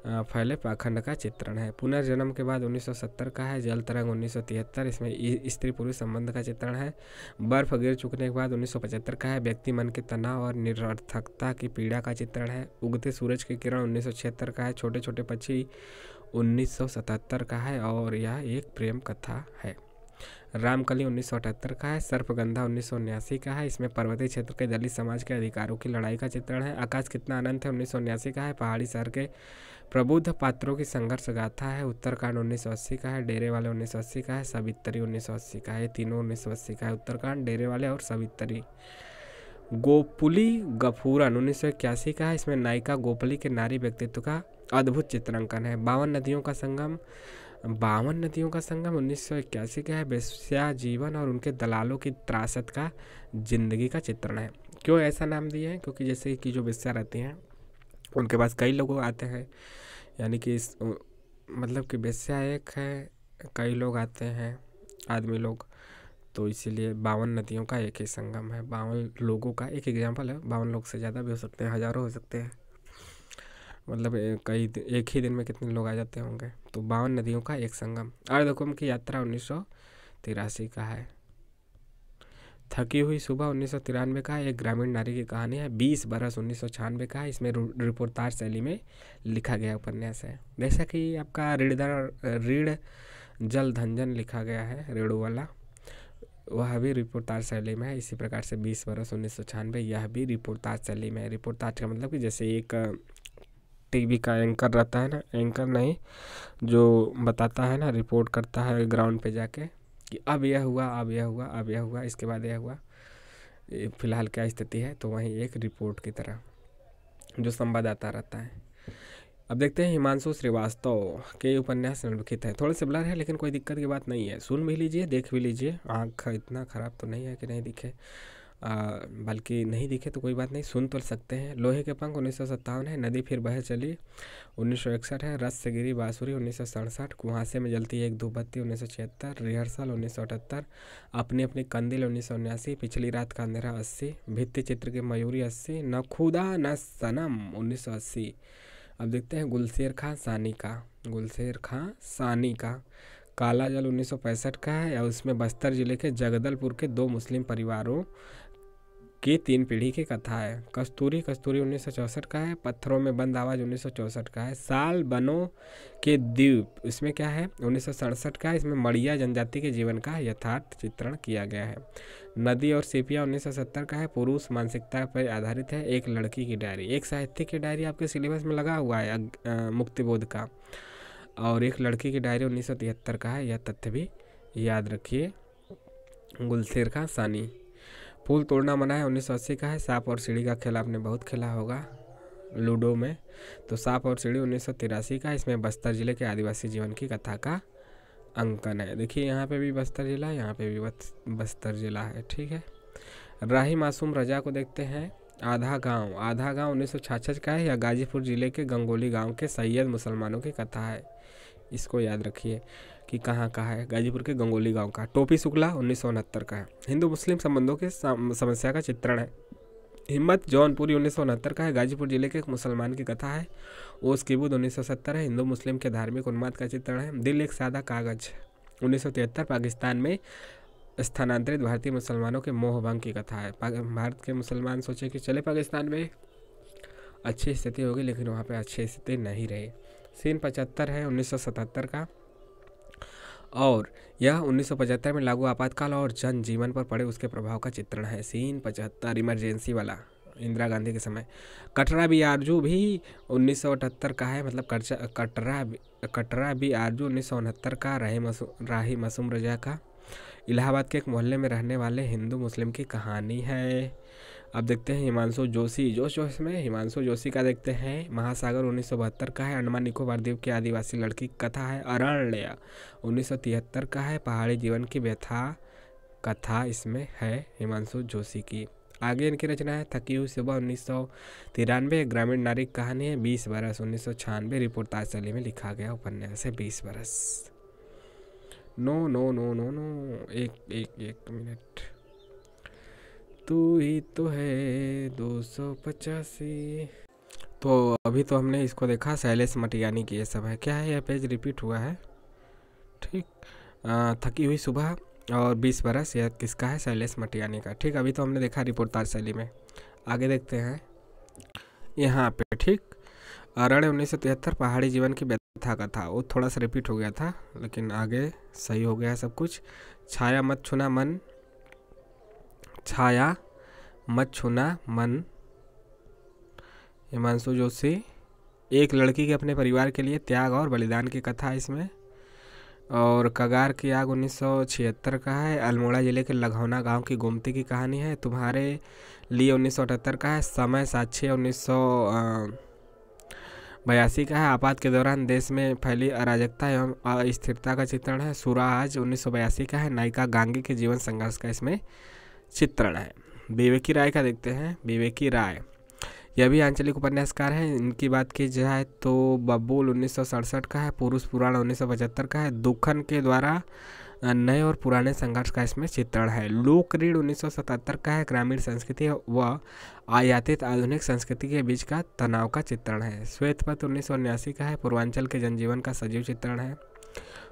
फैले पाखंड का चित्रण है। पुनर्जन्म के बाद 1970 का है। जल तरंग 1973, इसमें स्त्री पुरुष संबंध का चित्रण है। बर्फ गिर चुकने के बाद 1975 का है। व्यक्ति मन के तनाव और निरर्थकता की पीड़ा का चित्रण है। उगते सूरज की किरण 1976 का है। छोटे छोटे पक्षी 1977 का है और यह एक प्रेम कथा है। रामकली 1978 का है। सर्पगंधा 1979 का है। इसमें पर्वतीय क्षेत्र के दलित समाज के अधिकारों की लड़ाई का चित्रण है। आकाश कितना अनंत है 1979 का है। पहाड़ी शहर के प्रबुद्ध पात्रों की संघर्ष गाथा है। उत्तरकांड 1980 का है। डेरे वाले 1980 का है। सवित्री 1980 का है। ये तीनों 1980 का है, उत्तरकांड, डेरे वाले और सवित्री। गोपुली गफूरन 1981 का है। इसमें नायिका गोपली के नारी व्यक्तित्व का अद्भुत चित्रांकन है। 52 नदियों का संगम 1981 का है। वेश्या जीवन और उनके दलालों की त्रासद का जिंदगी का चित्रण है। क्यों ऐसा नाम दिए हैं? क्योंकि जैसे कि जो वेश्या रहती हैं उनके पास कई लोग आते हैं, यानी कि मतलब कि वेश्या एक है, कई लोग आते हैं आदमी लोग, तो इसीलिए 52 नदियों का एक ही संगम है। 52 लोगों का एक एग्जाम्पल है। 52 लोग से ज़्यादा भी हो सकते हैं, हज़ारों हो सकते हैं, मतलब एक ही दिन में कितने लोग आ जाते होंगे। तो 52 नदियों का एक संगम। अर्धकुंभ की यात्रा 1983 का है। थकी हुई सुबह 1993 का है। एक ग्रामीण नारी की कहानी है। 20 बरस 1996 का है। इसमें रिपोर्टाज शैली में लिखा गया उपन्यास है। जैसा कि आपका रीढ़ जल धंजन लिखा गया है, रेड़ू वाला, वह भी रिपोर्टाज शैली में है। इसी प्रकार से 20 बरस 1996 यह भी रिपोर्टाज शैली में है। रिपोर्टाज का मतलब कि जैसे एक टीवी का एंकर रहता है ना, एंकर नहीं, जो बताता है ना, रिपोर्ट करता है ग्राउंड पे जाके कि अब यह हुआ, अब यह हुआ, अब यह हुआ, इसके बाद यह हुआ, फिलहाल क्या स्थिति है, तो वहीं एक रिपोर्ट की तरह जो संवाददाता रहता है। अब देखते हैं हिमांशु श्रीवास्तव के उपन्यास निम्नलिखित है। थोड़े से ब्लर है लेकिन कोई दिक्कत की बात नहीं है, सुन भी लीजिए देख भी लीजिए, आँख इतना ख़राब तो नहीं है कि नहीं दिखे, बल्कि नहीं दिखे तो कोई बात नहीं, सुन तो सकते हैं। लोहे के पंख 1957 है। नदी फिर बह चली 1961 है। रस से गिरी बांसुरी 1967। कुहासे में जलती एक धूपबत्ती 1976। रिहर्सल 1978। अपनी अपनी कंदिल 1979। पिछली रात का अंधेरा 80। भित्ति चित्र की मयूरी 80। न खुदा न सनम 1980। अब देखते हैं गुलशेर खां सानी का। गुलशेर खां सानी का काला जल 1965 का है, और उसमें बस्तर जिले के जगदलपुर के 2 मुस्लिम परिवारों की 3 पीढ़ी की कथा है। कस्तूरी 1964 का है। पत्थरों में बंद आवाज़ 1964 का है। साल बनों के द्वीप इसमें क्या है 1967 का है। इसमें मड़िया जनजाति के जीवन का यथार्थ चित्रण किया गया है। नदी और सीपिया 1970 का है। पुरुष मानसिकता पर आधारित है। एक लड़की की डायरी, एक साहित्य की डायरी आपके सिलेबस में लगा हुआ है मुक्तिबोध का, और एक लड़की की डायरी 1973 का है। यह तथ्य भी याद रखिए। गुलशेर खां सानी। फूल तोड़ना मना है 1980 का है। सांप और सीढ़ी का खेल आपने बहुत खेला होगा लूडो में, तो सांप और सीढ़ी 1983 का। इसमें बस्तर जिले के आदिवासी जीवन की कथा का अंकन है। देखिए यहाँ पे भी बस्तर जिला है, यहाँ पे भी बस्तर जिला है, ठीक है। राही मासूम रजा को देखते हैं। आधा गांव 1966 का है। या गाजीपुर जिले के गंगोली गांव के सैयद मुसलमानों की कथा है। इसको याद रखिए कि कहाँ का है, गाजीपुर के गंगोली गांव का। टोपी शुक्ला 1969 का है। हिंदू मुस्लिम संबंधों के समस्या का चित्रण है। हिम्मत जौनपुरी 1969 का है। गाजीपुर जिले के एक मुसलमान की कथा है। ओस की बुध 1970 है। हिंदू मुस्लिम के धार्मिक उन्माद का चित्रण है। दिल एक सादा कागज 1973 पाकिस्तान में स्थानांतरित भारतीय मुसलमानों के मोहभंग की कथा है। भारत के मुसलमान सोचे कि चले पाकिस्तान में अच्छी स्थिति होगी, लेकिन वहाँ पे अच्छी स्थिति नहीं रही। सीन 75 है 1977 का, और यह 1975 में लागू आपातकाल और जन जीवन पर पड़े उसके प्रभाव का चित्रण है। सीन 75 इमरजेंसी वाला, इंदिरा गांधी के समय। कटरा भी आरजू भी 1978 का है, मतलब कटरा भी आरजू 1969 का। राही मासूम रजा का इलाहाबाद के एक मोहल्ले में रहने वाले हिंदू मुस्लिम की कहानी है। अब देखते हैं हिमांशु जोशी, जोश में हिमांशु जोशी का देखते हैं। महासागर 1972 का है। अंडमान निकोबार द्वीप की आदिवासी लड़की की कथा है। अरण्य 1973 का है। पहाड़ी जीवन की व्यथा कथा इसमें है हिमांशु जोशी की। आगे इनकी रचना है थकी हुई सुबह 1993। ग्रामीण नारी की कहानी है। 20 बरस 1996 रिपोर्टाज शैली में लिखा गया उपन्यास है 20 बरस। No no no no no एक मिनट, तू ही तो है 285। तो अभी तो हमने इसको देखा शैलेश मटियानी की, ये सब है क्या है, यह पेज रिपीट हुआ है, ठीक। थकी हुई सुबह और 20 बरस यह किसका है, शैलेश मटियानी का, ठीक। अभी तो हमने देखा रिपोर्टाज शैली में। आगे देखते हैं यहाँ पे, ठीक। अरण्य 1973 पहाड़ी जीवन की व्यथा का था, वो थोड़ा सा रिपीट हो गया था, लेकिन आगे सही हो गया है सब कुछ। छाया मत छूना मन हिमांशु जोशी। एक लड़की के अपने परिवार के लिए त्याग और बलिदान की कथा है इसमें। और कगार की आग 1976 का है। अल्मोड़ा जिले के लघौना गांव की गोमती की कहानी है। तुम्हारे लिए 1978 का है। समय साक्षी 1982 का है। आपात के दौरान देश में फैली अराजकता एवं अस्थिरता का चित्रण है। सूराज 1982 का है। नायिका गांगी के जीवन संघर्ष का इसमें चित्रण है। विवेकी राय का देखते हैं। विवेकी राय यह भी आंचलिक उपन्यासकार हैं। इनकी बात की जाए तो बबूल 1967 का है। पुरुष पुराण 1975 का है। दुखन के द्वारा नए और पुराने संघर्ष का इसमें चित्रण है। लोक रीढ़ 1977 का है। ग्रामीण संस्कृति व आयातित आधुनिक संस्कृति के बीच का तनाव का चित्रण है। श्वेतपत्र 1979 का है। पूर्वांचल के जनजीवन का सजीव चित्रण है।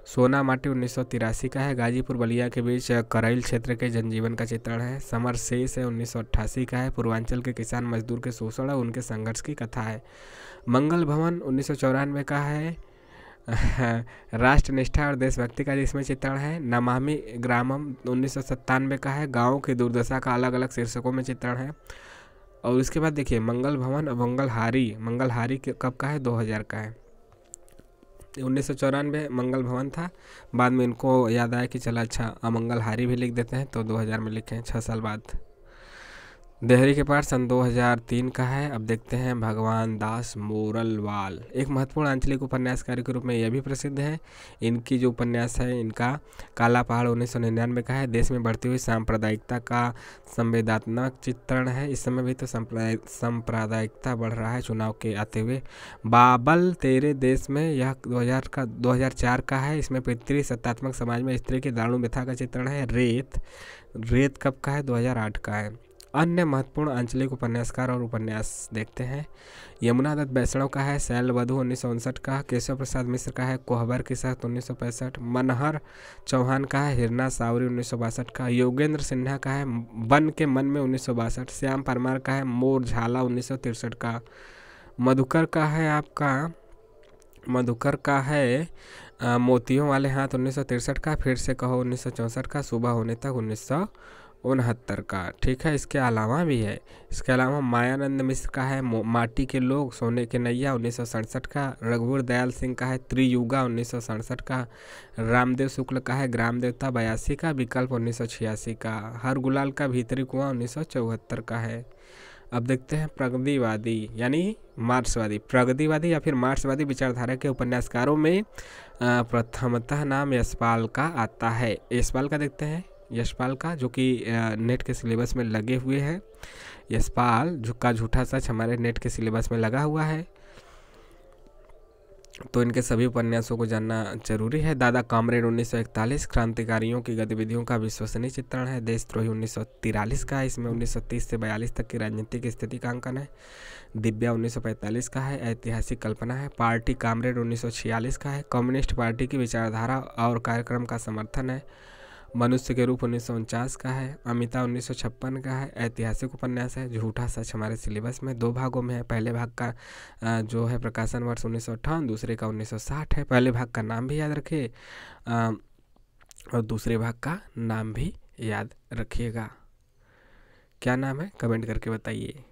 सोना माटी 1983 का है। गाजीपुर बलिया के बीच करैल क्षेत्र के जनजीवन का चित्रण है। समर शेष है 1988 का है। पूर्वांचल के किसान मजदूर के शोषण और उनके संघर्ष की कथा है। मंगल भवन 1994 का है। राष्ट्र निष्ठा और देशभक्ति का जिसमें चित्रण है। नमामि ग्रामम 1997 का है। गाँव की दुर्दशा का अलग अलग शीर्षकों में चित्रण है। और उसके बाद देखिए मंगल भवन और मंगलहारी कब का है, 2000 का है। 1994 मंगल भवन था, बाद में इनको याद आया कि चला अच्छा अमंगलहारी भी लिख देते हैं, तो 2000 में लिखे, 6 साल बाद। देहरी के पाठ सन 2003 का है। अब देखते हैं भगवान दास मोरलवाल, एक महत्वपूर्ण आंचलिक उपन्यासकार के रूप में यह भी प्रसिद्ध है। इनकी जो उपन्यास है इनका काला पहाड़ 1999 का है। देश में बढ़ती हुई सांप्रदायिकता का संवेदनात्मक चित्रण है। इस समय भी तो सांप्रदायिकता बढ़ रहा है चुनाव के आते हुए। बाबल तेरे देश में, यह 2004 का है। इसमें पितृ सत्तात्मक समाज में स्त्री की दारुण व्यथा का चित्रण है। रेत कब का है? 2008 का है। अन्य महत्वपूर्ण आंचलिक उपन्यासकार और उपन्यास देखते हैं। यमुना दत्त वैष्णव का है शैलवधू 1959 का। केशव प्रसाद मिश्र का है कोहबर की शर्त 1965। मनहर चौहान का है हिरना सावरी 1962 का। योगेंद्र सिन्हा का है बन के मन में 1962। श्याम परमार का है मोर झाला 1963 का। मधुकर का है मोतियों वाले हाथ 1963 का। फिर से कहो 1964 का। सुबह होने तक 1969 का। ठीक है, इसके अलावा भी है। इसके अलावा मायानंद मिश्र का है माटी के लोग, सोने के नैया 1967 का। रघुवीर दयाल सिंह का है त्रियुगा 1967 का। रामदेव शुक्ल का है ग्राम देवता 82 का। विकल्प 1986 का। हर गुलाल का भीतरी कुआं 1974 का है। अब देखते हैं प्रगतिवादी यानी मार्क्सवादी, प्रगतिवादी या फिर मार्क्सवादी विचारधारा के उपन्यासकारों में प्रथमतः नाम यशपाल का आता है। यशपाल का देखते हैं, यशपाल का जो कि नेट के सिलेबस में लगे हुए हैं। यशपाल का झूठा सच हमारे नेट के सिलेबस में लगा हुआ है, तो इनके सभी उपन्यासों को जानना जरूरी है। दादा कामरेड 1941 क्रांतिकारियों की गतिविधियों का विश्वसनीय चित्रण है। देशद्रोही 1943 का है। इसमें 1930 से 42 तक की राजनीतिक स्थिति का अंकन है। दिव्या 1945 का है। ऐतिहासिक कल्पना है। पार्टी कामरेड 1946 का है। कम्युनिस्ट पार्टी की विचारधारा और कार्यक्रम का समर्थन है। मनुष्य के रूप 1949 का है। अमिता 1956 का है। ऐतिहासिक उपन्यास है। झूठा सच हमारे सिलेबस में 2 भागों में है। पहले भाग का जो है प्रकाशन वर्ष 1958, दूसरे का 1960 है। पहले भाग का नाम भी याद रखिए और दूसरे भाग का नाम भी याद रखिएगा। क्या नाम है कमेंट करके बताइए।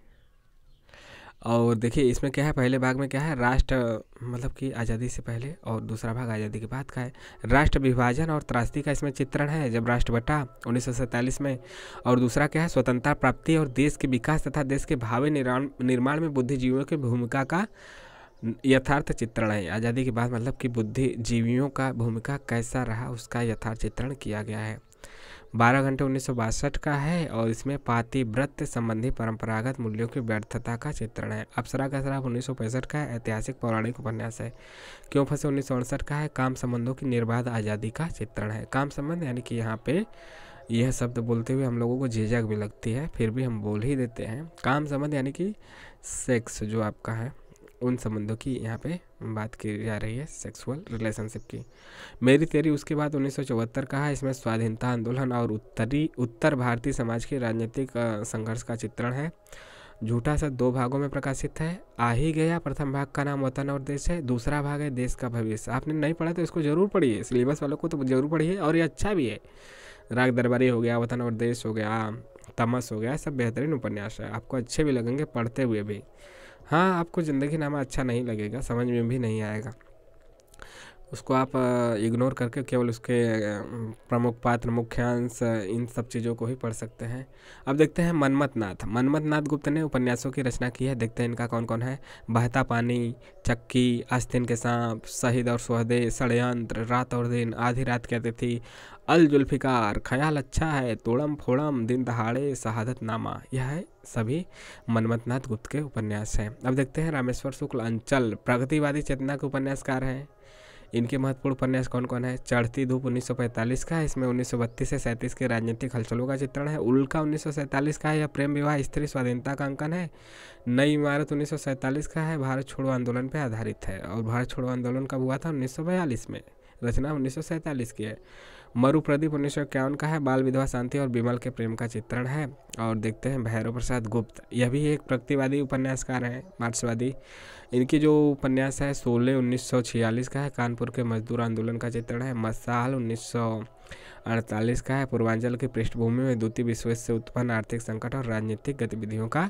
और देखिए इसमें क्या है, पहले भाग में क्या है, राष्ट्र मतलब कि आज़ादी से पहले, और दूसरा भाग आज़ादी के बाद का है। राष्ट्र विभाजन और त्रासदी का इसमें चित्रण है जब राष्ट्र बटा 1947 में। और दूसरा क्या है, स्वतंत्रता प्राप्ति और देश के विकास तथा देश के भावी निर्माण में बुद्धिजीवियों की भूमिका का यथार्थ चित्रण है। आज़ादी के बाद मतलब कि बुद्धिजीवियों का भूमिका कैसा रहा उसका यथार्थ चित्रण किया गया है। 12 घंटे 1962 का है और इसमें पातिव्रत्य संबंधी परंपरागत मूल्यों की व्यर्थता का चित्रण है। अप्सरा का शराब 1965 का है। ऐतिहासिक पौराणिक उपन्यास है। क्यों फंसे 1968 का है। काम संबंधों की निर्बाध आज़ादी का चित्रण है। काम संबंध यानी कि यहाँ पे यह शब्द बोलते हुए हम लोगों को झिझक भी लगती है, फिर भी हम बोल ही देते हैं। काम संबंध यानी कि सेक्स जो आपका है उन संबंधों की यहाँ पे बात की जा रही है, सेक्सुअल रिलेशनशिप की। मेरी तेरी उसके बाद 1974 का है। इसमें स्वाधीनता आंदोलन और उत्तर भारतीय समाज के राजनीतिक संघर्ष का चित्रण है। झूठा सच 2 भागों में प्रकाशित है। आ ही गया प्रथम भाग का नाम वतन और देश है। दूसरा भाग है देश का भविष्य। आपने नहीं पढ़ा तो इसको जरूर पढ़िए, सिलेबस वालों को तो जरूर पढ़िए, और ये अच्छा भी है। राग दरबारी हो गया, वतन और देश हो गया, तमस हो गया, सब बेहतरीन उपन्यास है, आपको अच्छे भी लगेंगे पढ़ते हुए भी। हाँ, आपको ज़िंदगीनामा अच्छा नहीं लगेगा, समझ में भी नहीं आएगा, उसको आप इग्नोर करके केवल उसके प्रमुख पात्र, मुख्यांश, इन सब चीज़ों को ही पढ़ सकते हैं। अब देखते हैं मनमथ नाथ गुप्त ने उपन्यासों की रचना की है। देखते हैं इनका कौन कौन है। बहता पानी, चक्की, आस्तीन के सांप, शहीद और सुहदे, षड्यंत्र, रात और दिन, आधी रात की अतिथि, अल जुल्फिकार, ख्याल अच्छा है, तोड़म फोड़म, दिन दहाड़े, शहादत नामा, यह है सभी मनमथ नाथ गुप्त के उपन्यास हैं। अब देखते हैं रामेश्वर शुक्ल अंचल प्रगतिवादी चेतना के उपन्यासकार हैं। इनके महत्वपूर्ण उपन्यास कौन कौन है। चढ़ती धूप 1945 का है। इसमें 1932 से 37 के राजनीतिक हलचलों का चित्रण है। उल्का 1947 का है। यह प्रेम विवाह स्त्री स्वाधीनता का अंकन है। नई इमारत 1947 का है। भारत छोड़ो आंदोलन पर आधारित है, और भारत छोड़ो आंदोलन कब हुआ था, 1942 में, रचना 1947 की है। मरु प्रदीप 1951 का है। बाल विधवा शांति और विमल के प्रेम का चित्रण है। और देखते हैं भैरव प्रसाद गुप्त, यह भी एक प्रगतिवादी उपन्यासकार हैं, मार्क्सवादी। इनकी जो उपन्यास है 16 1946 का है। कानपुर के मजदूर आंदोलन का चित्रण है। मसाल 1948 का है। पूर्वांचल की पृष्ठभूमि में द्वितीय विश्व युद्ध से उत्पन्न आर्थिक संकट और राजनीतिक गतिविधियों का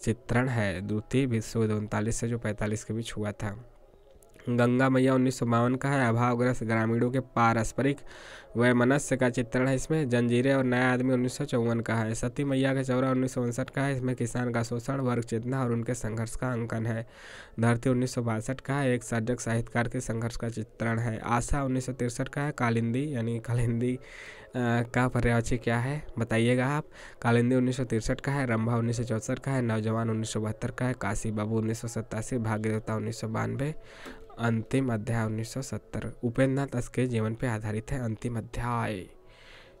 चित्रण है। द्वितीय विश्व युद्ध 39 से जो 45 के बीच हुआ था। गंगा मैया 1952 का है। अभावग्रस्त ग्रामीणों के पारस्परिक वैमनस्य का चित्रण है इसमें। जंजीरें और नया आदमी 1954 का है। सती मैया का चौरा 1959 का है। इसमेमें किसान का शोषण, वर्ग चेतना और उनके संघर्ष का अंकन है। धरती 1962 का है। एक सर्जक साहित्यकार के संघर्ष का चित्रण है। आशा 1963 का है। कालिंदी यानी कालिंदी का पर्यायवाची क्या है बताइएगा आप। कालिंदी 1963 का है। रंभा 1964 का है। नौजवान 1972 का है। काशी बाबू 1987। भाग्य देवता 1992। अंतिम अध्याय 1970। उपेंद्र नाथ के जीवन पर आधारित है अंतिम अध्याय।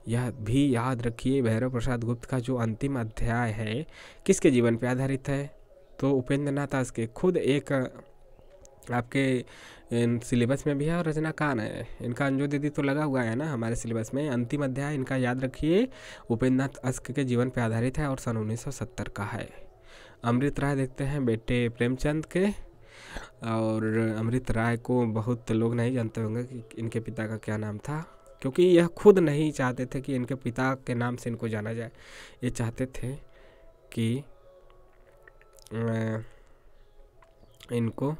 यह भी याद रखिए, भैरव प्रसाद गुप्त का जो अंतिम अध्याय है किसके जीवन पर आधारित है, तो उपेंद्र नाथ के खुद एक आपके सिलेबस में भी है और रचनाकार है। इनका अंजू दीदी तो लगा हुआ है ना हमारे सिलेबस में। अंतिम अध्याय इनका याद रखिए, उपेंद्र नाथ अस्क के जीवन पर आधारित है और सन 1970 का है। अमृत राय देखते हैं बेटे प्रेमचंद के। और अमृत राय को बहुत लोग नहीं जानते होंगे कि इनके पिता का क्या नाम था, क्योंकि यह खुद नहीं चाहते थे कि इनके पिता के नाम से इनको जाना जाए। ये चाहते थे कि इनको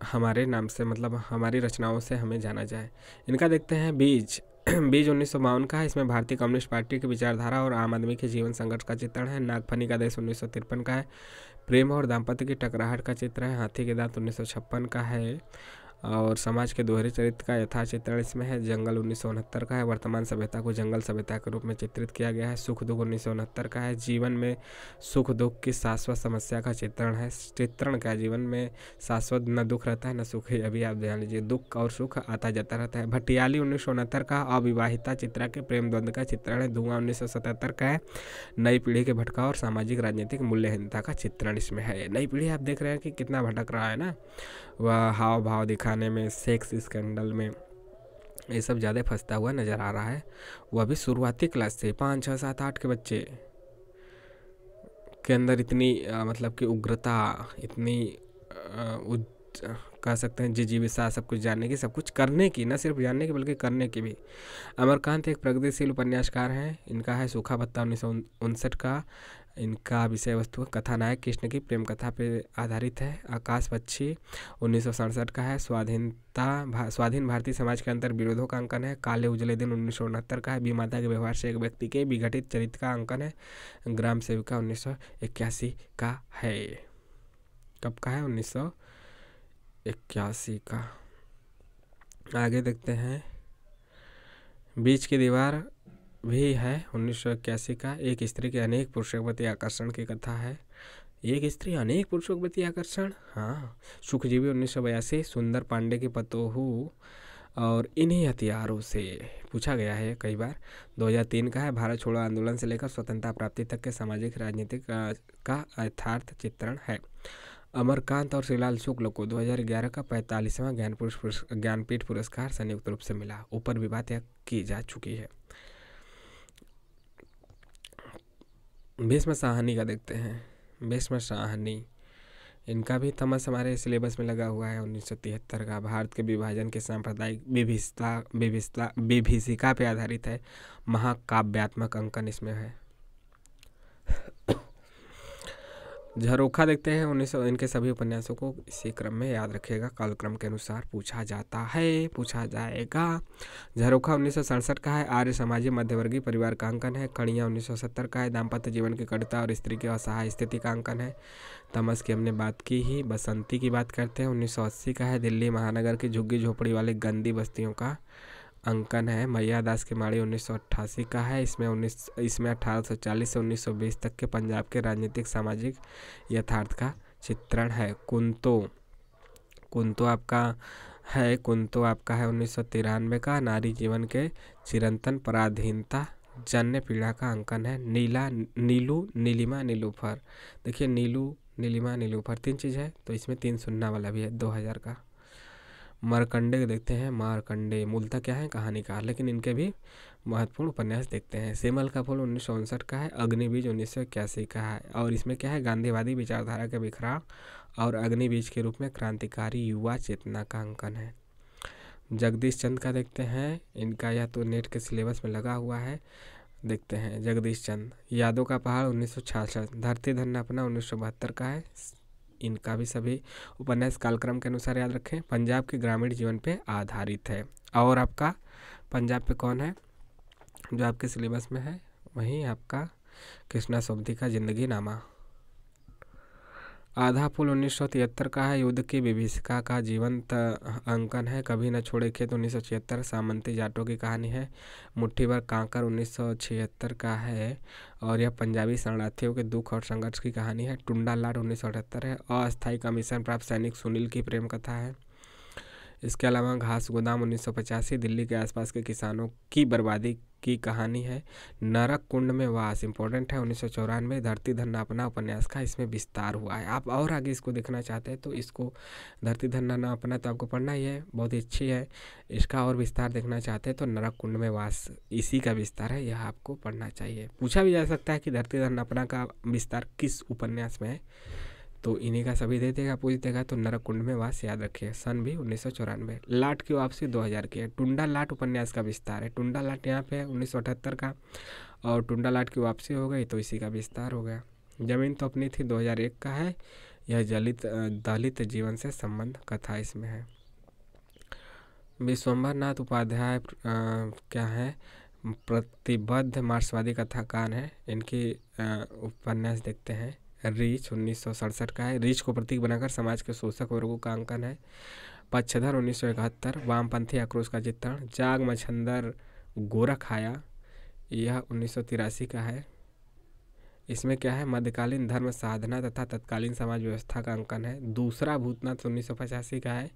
हमारे नाम से, मतलब हमारी रचनाओं से हमें जाना जाए। इनका देखते हैं बीज। बीज 1952 का है। इसमें भारतीय कम्युनिस्ट पार्टी की विचारधारा और आम आदमी के जीवन संघर्ष का चित्रण है। नागफनी का देश 1953 का है। प्रेम और दाम्पत्य की टकराहट का चित्र है। हाथी के दांत 1956 का है। और समाज के दोहरे चरित्र का यथा चित्रण इसमें है। जंगल 1969 का है। वर्तमान सभ्यता को जंगल सभ्यता के रूप में चित्रित किया गया है। सुख दुख 1969 का है। जीवन में सुख दुख की शाश्वत समस्या का चित्रण है। चित्रण क्या, जीवन में शाश्वत न दुख रहता है न सुख है, अभी आप ध्यान लीजिए, दुख और सुख आता जाता रहता है। भटियाली 1969 का अविवाहिता चित्रा के प्रेम द्वंद्व का चित्रण है। धुआं 1977 का है। नई पीढ़ी के भटकाव और सामाजिक राजनीतिक मूल्यहीनता का चित्रण इसमें है। नई पीढ़ी आप देख रहे हैं कि कितना भटक रहा है ना, वह हाव भाव दिखाने में, सेक्स स्कैंडल में, ये सब ज़्यादा फंसता हुआ नज़र आ रहा है। वह भी शुरुआती क्लास से 5, 6, 7, 8 के बच्चे के अंदर इतनी मतलब कि उग्रता, इतनी कह सकते हैं जिजीविसा, सब कुछ जानने की, सब कुछ करने की, न सिर्फ जानने की बल्कि करने की भी। अमरकांत एक प्रगतिशील उपन्यासकार हैं। इनका है सूखा पत्ता 1959 का। इनका विषय वस्तु कथानायक कृष्ण की प्रेम कथा पे आधारित है। आकाश पक्षी 1967 का है। स्वाधीन भारतीय समाज के अंतर विरोधों का अंकन है। काले उजले दिन 1969 का है। बीमाता के व्यवहार से एक व्यक्ति के विघटित चरित्र का अंकन है। ग्राम सेविका 1981 का है। कब का है? 1981 का। आगे देखते हैं, बीच की दीवार भी है 1981 का। एक स्त्री के अनेक पुरुषों के प्रति आकर्षण की कथा है। एक स्त्री अनेक पुरुषों के प्रति आकर्षण, हाँ। सुखजीवी 1982। सुंदर पांडे की पतोहू और इन्हीं हथियारों से पूछा गया है कई बार। 2003 का है। भारत छोड़ो आंदोलन से लेकर स्वतंत्रता प्राप्ति तक के सामाजिक राजनीतिक का यथार्थ चित्रण है। अमरकांत और श्रीलाल शुक्ल को 2011 का 45वां ज्ञानपीठ पुरस्कार संयुक्त रूप से मिला। ऊपर भी बात की जा चुकी है। भीष्म साहनी का देखते हैं। भीष्म साहनी, इनका भी थॉमस हमारे सिलेबस में लगा हुआ है 1973 का। भारत के विभाजन के सांप्रदायिक विभीषिका पे आधारित है। महाकाव्यात्मक अंकन इसमें है। झरोखा देखते हैं 1900। इनके सभी उपन्यासों को इसी क्रम में याद रखिएगा, कालक्रम के अनुसार पूछा जाता है, पूछा जाएगा। झरोखा 1967 का है। आर्य समाजी मध्यवर्गीय परिवार का अंकन है। कणिया 1970 का है। दाम्पत्य जीवन की कटुता और स्त्री की असहाय स्थिति का अंकन है। तमस की हमने बात की ही। बसंती की बात करते हैं 1980 का है। दिल्ली महानगर की झुग्गी झोपड़ी वाली गंदी बस्तियों का अंकन है। मैया दास की माड़ी 1988 का है। इसमें 1840 से 1920 तक के पंजाब के राजनीतिक सामाजिक यथार्थ का चित्रण है। कुंतो आपका है 1993 का। नारी जीवन के चिरंतन पराधीनता जन्य पीड़ा का अंकन है। नीलिमा नीलूफर, देखिए नीलू, नीलिमा, नीलूफर 3 चीज़ है, तो इसमें 3 सुनना वाला भी है 2000 का। मारकंडे को देखते हैं। मारकंडे मूलतः क्या है? कहानीकार, लेकिन इनके भी महत्वपूर्ण उपन्यास देखते हैं। सेमल का फूल 1959 का है। अग्निबीज 1981 का है। और इसमें क्या है? गांधीवादी विचारधारा के बिखराव और अग्निबीज के रूप में क्रांतिकारी युवा चेतना का अंकन है। जगदीश चंद का देखते हैं। इनका या तो नेट के सिलेबस में लगा हुआ है, देखते हैं। जगदीश चंद, यादों का पहाड़ 1966। धरती धन्ना अपना 1972 का है। इनका भी सभी उपन्यास कालक्रम के अनुसार याद रखें। पंजाब के ग्रामीण जीवन पे आधारित है। और आपका पंजाब पे कौन है जो आपके सिलेबस में है? वही आपका कृष्णा सोबती का जिंदगी नामा। आधा पुल 1973 का है। युद्ध की विभीषिका का जीवंत अंकन है। कभी न छोड़े खेत 1976 सामंती जाटों की कहानी है। मुट्ठी भर कांकर 1976 का है और यह पंजाबी शरणार्थियों के दुख और संघर्ष की कहानी है। टुंडा लाट 1978 है। अस्थायी कमीशन प्राप्त सैनिक सुनील की प्रेम कथा है। इसके अलावा घास गोदाम 1985 दिल्ली के आसपास के किसानों की बर्बादी की कहानी है। नरक कुंड में वास इंपॉर्टेंट है 1994। धरती धन्ना अपना उपन्यास का इसमें विस्तार हुआ है। आप और आगे इसको देखना चाहते हैं तो इसको धरती धन्ना ना अपना तो आपको पढ़ना ही है, बहुत ही अच्छी है। इसका और विस्तार देखना चाहते हैं तो नरक कुंड में वास इसी का विस्तार है, यह आपको पढ़ना चाहिए। पूछा भी जा सकता है कि धरती धन्ना अपना का विस्तार किस उपन्यास में है, तो इन्हीं का सभी दे देगा, पूछ देगा तो नरक कुंड में वास याद रखिए। सन भी 1994। लाट की वापसी 2000 की है। टुंडा लाट उपन्यास का विस्तार है। टुंडा लाट यहाँ पे है 1978 का और टुंडा लाट की वापसी हो गई तो इसी का विस्तार हो गया। जमीन तो अपनी थी 2001 का है। यह दलित जीवन से संबंध कथा इसमें है। विश्वम्भर नाथ उपाध्याय क्या है? प्रतिबद्ध मार्क्सवादी कथाकार है। इनकी उपन्यास देखते हैं। रीछ 1967 का है। रीछ को प्रतीक बनाकर समाज के शोषक वर्गों का अंकन है। पक्षधर 1971। वामपंथी आक्रोश का चित्रण। जाग मच्छंदर गोरख आया, यह 1983 का है। इसमें क्या है? मध्यकालीन धर्म साधना तथा तत्कालीन समाज व्यवस्था का अंकन है। दूसरा भूतनाथ 1985 का है।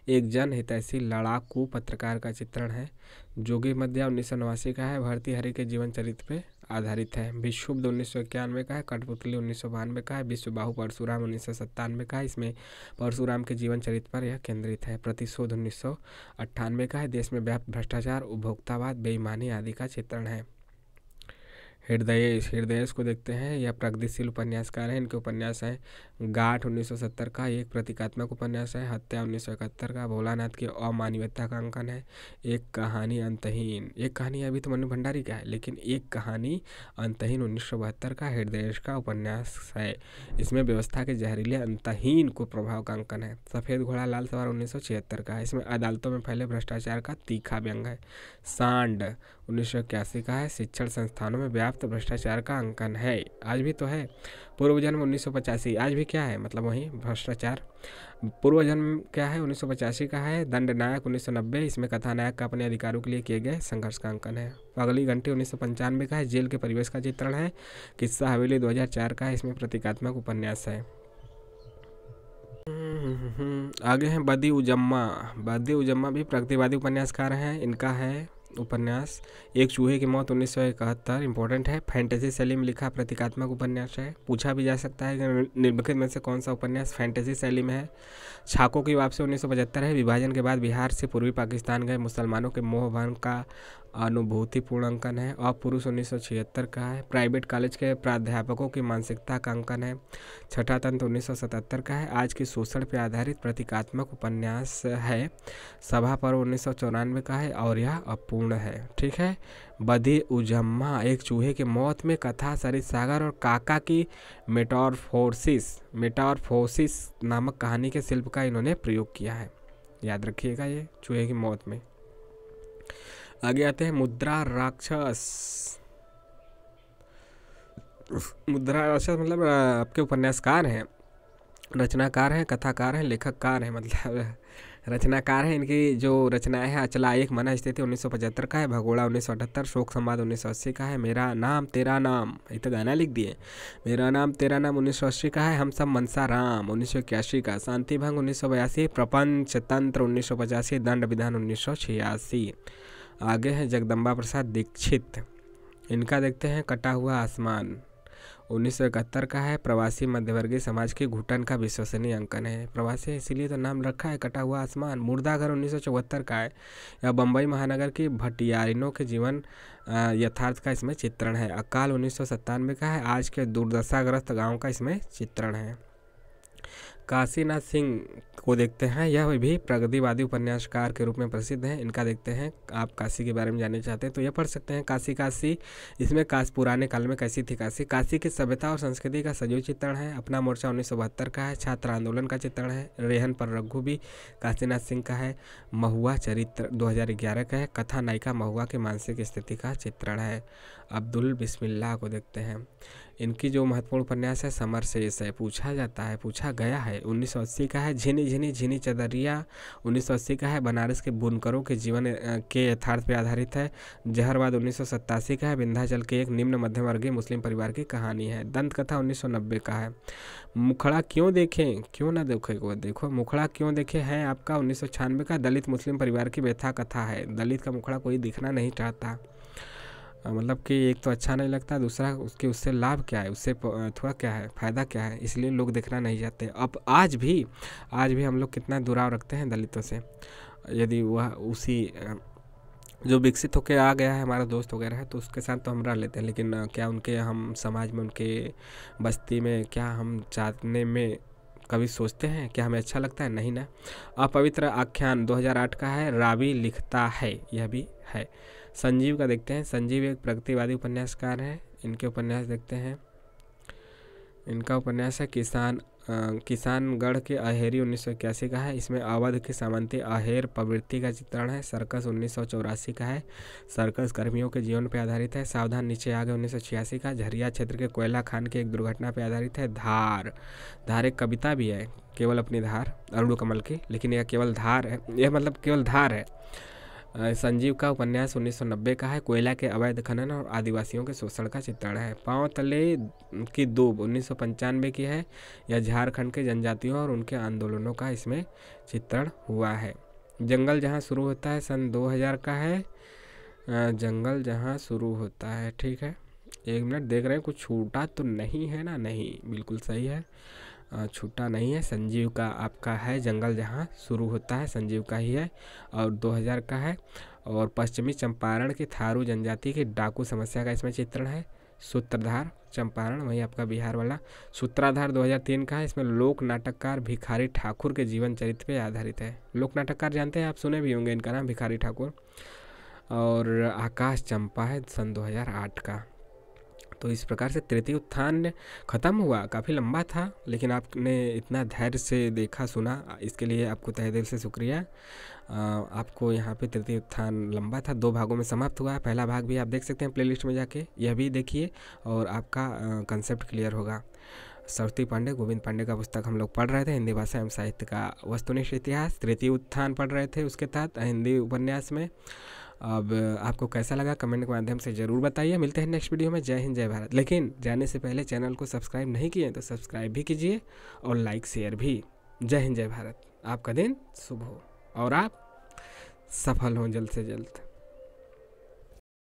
एक जन हितैषी लड़ाकू पत्रकार का चित्रण है। जोगी मध्या 1989 का है। भरती हरि के जीवन चरित्र पे आधारित है। विक्षुब्ध 1991 का है। कठपुतली 1992 का है। विश्वबाहु परशुराम 1997 का है। इसमें परशुराम के जीवन चरित्र पर यह केंद्रित है। प्रतिशोध 1998 का है। देश में व्याप्त भ्रष्टाचार, उपभोक्तावाद, बेईमानी आदि का चित्रण है। हृदयेश को देखते हैं। यह प्रगतिशील उपन्यासकार है। इनके उपन्यास हैं गाठ 1970 का, एक प्रतीकात्मक उपन्यास है। हत्या 1971 का। भोलानाथ की अमानवीयता का अंकन है। एक कहानी अंतहीन, एक कहानी अभी तो मनु भंडारी का है, लेकिन एक कहानी अंतहीन 1972 का हृदयेश का उपन्यास है। इसमें व्यवस्था के जहरीले अंतहीन को प्रभाव का अंकन है। सफ़ेद घोड़ा लाल सवार 1976 का है। इसमें अदालतों में फैले भ्रष्टाचार का तीखा व्यंग है। सांड 1981 का है। शिक्षण संस्थानों में व्याप्त भ्रष्टाचार का अंकन है। आज भी तो है। पूर्वजन्म 1985, आज भी क्या है? मतलब वही भ्रष्टाचार। पूर्वजन्म क्या है? 1985 का है। दंडनायक 1990। इसमें कथानायक का अपने अधिकारों के लिए किए गए संघर्ष का अंकन है। पगली घंटी 1995 का है। जेल के परिवेश का चित्रण है। किस्सा हवेली 2004 का है। इसमें प्रतीकात्मक उपन्यास है। आगे हैं बदी उजम्मा। बदी उजम्मा भी प्रगतिवादी उपन्यासकार हैं। इनका है उपन्यास एक चूहे की मौत 1971, इंपॉर्टेंट है। फैंटेसी शैली में लिखा प्रतीकात्मक उपन्यास है। पूछा भी जा सकता है कि निम्नलिखित में से कौन सा उपन्यास फैंटेसी शैली में है। छाकों की वापसी 1975 है। विभाजन के बाद बिहार से पूर्वी पाकिस्तान गए मुसलमानों के मोह भंग का अनुभूतिपूर्ण अंकन है। अपुरुष 1976 का है। प्राइवेट कॉलेज के प्राध्यापकों की मानसिकता का अंकन है। छठा तंत्र 1977 का है। आज की शोषण पर आधारित प्रतीकात्मक उपन्यास है। सभा पर्व 1994 का है और यह अपूर्ण है। ठीक है। बदी उजम्मा एक चूहे की मौत में कथा सरित सागर और काका की मेटामॉर्फोसिस नामक कहानी के शिल्प का इन्होंने प्रयोग किया है। याद रखिएगा ये चूहे की मौत में। आगे आते हैं मुद्रा राक्षस। मुद्रा राक्षस मतलब आपके उपन्यासकार हैं, रचनाकार हैं, कथाकार हैं, लेखककार हैं, मतलब रचनाकार हैं। इनकी जो रचनाएं हैं अचला एक मना स्थिति 1975 का है। भगोड़ा 1978। शोक संवाद 1980 का है। मेरा नाम तेरा नाम, ये तो गाना लिख दिए। मेरा नाम तेरा नाम 1980 का है। हम सब मनसा राम 1981 का। शांति भंग 1982। प्रपंच तंत्र 1985। दंड विधान 1986। आगे है जगदम्बा प्रसाद दीक्षित। इनका देखते हैं कटा हुआ आसमान 1971 का है। प्रवासी मध्यवर्गीय समाज के घुटन का विश्वसनीय अंकन है। प्रवासी इसीलिए तो नाम रखा है कटा हुआ आसमान। मुर्दा घर 1974 का है। यह बम्बई महानगर की भटियारिनों के जीवन यथार्थ का इसमें चित्रण है। अकाल 1997 का है। आज के दुर्दशाग्रस्त गाँव का इसमें चित्रण है। काशीनाथ सिंह को देखते हैं, यह भी प्रगतिवादी उपन्यासकार के रूप में प्रसिद्ध हैं। इनका देखते हैं, आप काशी के बारे में जानना चाहते हैं तो यह पढ़ सकते हैं काशी। इसमें पुराने काल में कैसी थी काशी। काशी की सभ्यता और संस्कृति का सजीव चित्रण है। अपना मोर्चा 1972 का है। छात्र आंदोलन का चित्रण है। रेहन पर रघु भी काशीनाथ सिंह का है। महुआ चरित्र 2011 का है। कथा नायिका महुआ के मानसिक स्थिति का चित्रण है। अब्दुल बिस्मिल्लाह को देखते हैं, इनकी जो महत्वपूर्ण उपन्यास है समर शेष है। पूछा गया है 1980 का है। झिनी झिनी झिनी चदरिया 1980 का है। बनारस के बुनकरों के जीवन के यथार्थ पर आधारित है। जहरवाद 1987 का है। विंध्याचल के एक निम्न मध्यम वर्गीय मुस्लिम परिवार की कहानी है। दंत कथा 1990 का है। मुखड़ा क्यों देखें, क्यों ना देखे को देखो, मुखड़ा क्यों देखे है आपका 1996 का। दलित मुस्लिम परिवार की व्यथा कथा है। दलित का मुखड़ा कोई दिखना नहीं चाहता, मतलब कि एक तो अच्छा नहीं लगता, दूसरा उससे लाभ क्या है, उससे थोड़ा क्या है, फ़ायदा क्या है, इसलिए लोग देखना नहीं चाहते। अब आज भी हम लोग कितना दुराव रखते हैं दलितों से। यदि वह उसी जो विकसित होकर आ गया है हमारा दोस्त वगैरह है तो उसके साथ तो हम रह लेते हैं, लेकिन क्या उनके हम समाज में, उनके बस्ती में क्या हम चाहने में कभी सोचते हैं, क्या हमें अच्छा लगता है? नहीं ना। अपवित्र आख्यान 2008 का है। रावी लिखता है, यह भी है। संजीव का देखते हैं। संजीव एक प्रगतिवादी उपन्यासकार हैं। इनके उपन्यास देखते हैं। इनका उपन्यास है किसानगढ़ के अहेरी 1981 का है। इसमें अवध के सामंती अहेर प्रवृत्ति का चित्रण है। सर्कस 1984 का है। सर्कस कर्मियों के जीवन पर आधारित है। सावधान नीचे आ गए 1986 का। झरिया क्षेत्र के कोयला खान की एक दुर्घटना पर आधारित है। धार एक कविता भी है, केवल अपनी धार, अरुण कमल की, लेकिन यह केवल धार है, यह मतलब केवल धार है। संजीव का उपन्यास 1990 का है। कोयला के अवैध खनन और आदिवासियों के शोषण का चित्रण है। पांव तले की दूब 1995 की है। यह झारखंड के जनजातियों और उनके आंदोलनों का इसमें चित्रण हुआ है। जंगल जहां शुरू होता है सन 2000 का है। जंगल जहां शुरू होता है, ठीक है, एक मिनट देख रहे हैं कुछ छूटा तो नहीं है ना? नहीं, बिल्कुल सही है, छूटा नहीं है। संजीव का आपका है जंगल जहाँ शुरू होता है, संजीव का ही है और 2000 का है। और पश्चिमी चंपारण की थारू जनजाति की डाकू समस्या का इसमें चित्रण है। सूत्रधार चंपारण, वही आपका बिहार वाला। सूत्राधार 2003 का है। इसमें लोक नाटककार भिखारी ठाकुर के जीवन चरित्र पे आधारित है। लोक नाटककार जानते हैं आप, सुने भी होंगे इनका नाम, भिखारी ठाकुर। और आकाश चंपा है सन 2008 का। तो इस प्रकार से तृतीय उत्थान ख़त्म हुआ। काफ़ी लंबा था, लेकिन आपने इतना धैर्य से देखा सुना, इसके लिए आपको तहे दिल से शुक्रिया। आपको यहाँ पे तृतीय उत्थान लंबा था, 2 भागों में समाप्त हुआ है। पहला भाग भी आप देख सकते हैं प्लेलिस्ट में जाके, यह भी देखिए और आपका कंसेप्ट क्लियर होगा। सरस्वती पांडे, गोविंद पांडे का पुस्तक हम लोग पढ़ रहे थे, हिंदी भाषा एवं साहित्य का वस्तुनिष्ठ इतिहास। तृतीय उत्थान पढ़ रहे थे उसके तहत हिंदी उपन्यास में। अब आपको कैसा लगा कमेंट के माध्यम से ज़रूर बताइए। मिलते हैं नेक्स्ट वीडियो में। जय हिंद, जय भारत। लेकिन जाने से पहले चैनल को सब्सक्राइब नहीं किए तो सब्सक्राइब भी कीजिए और लाइक शेयर भी। जय हिंद, जय भारत। आपका दिन शुभ हो और आप सफल हों जल्द से जल्द।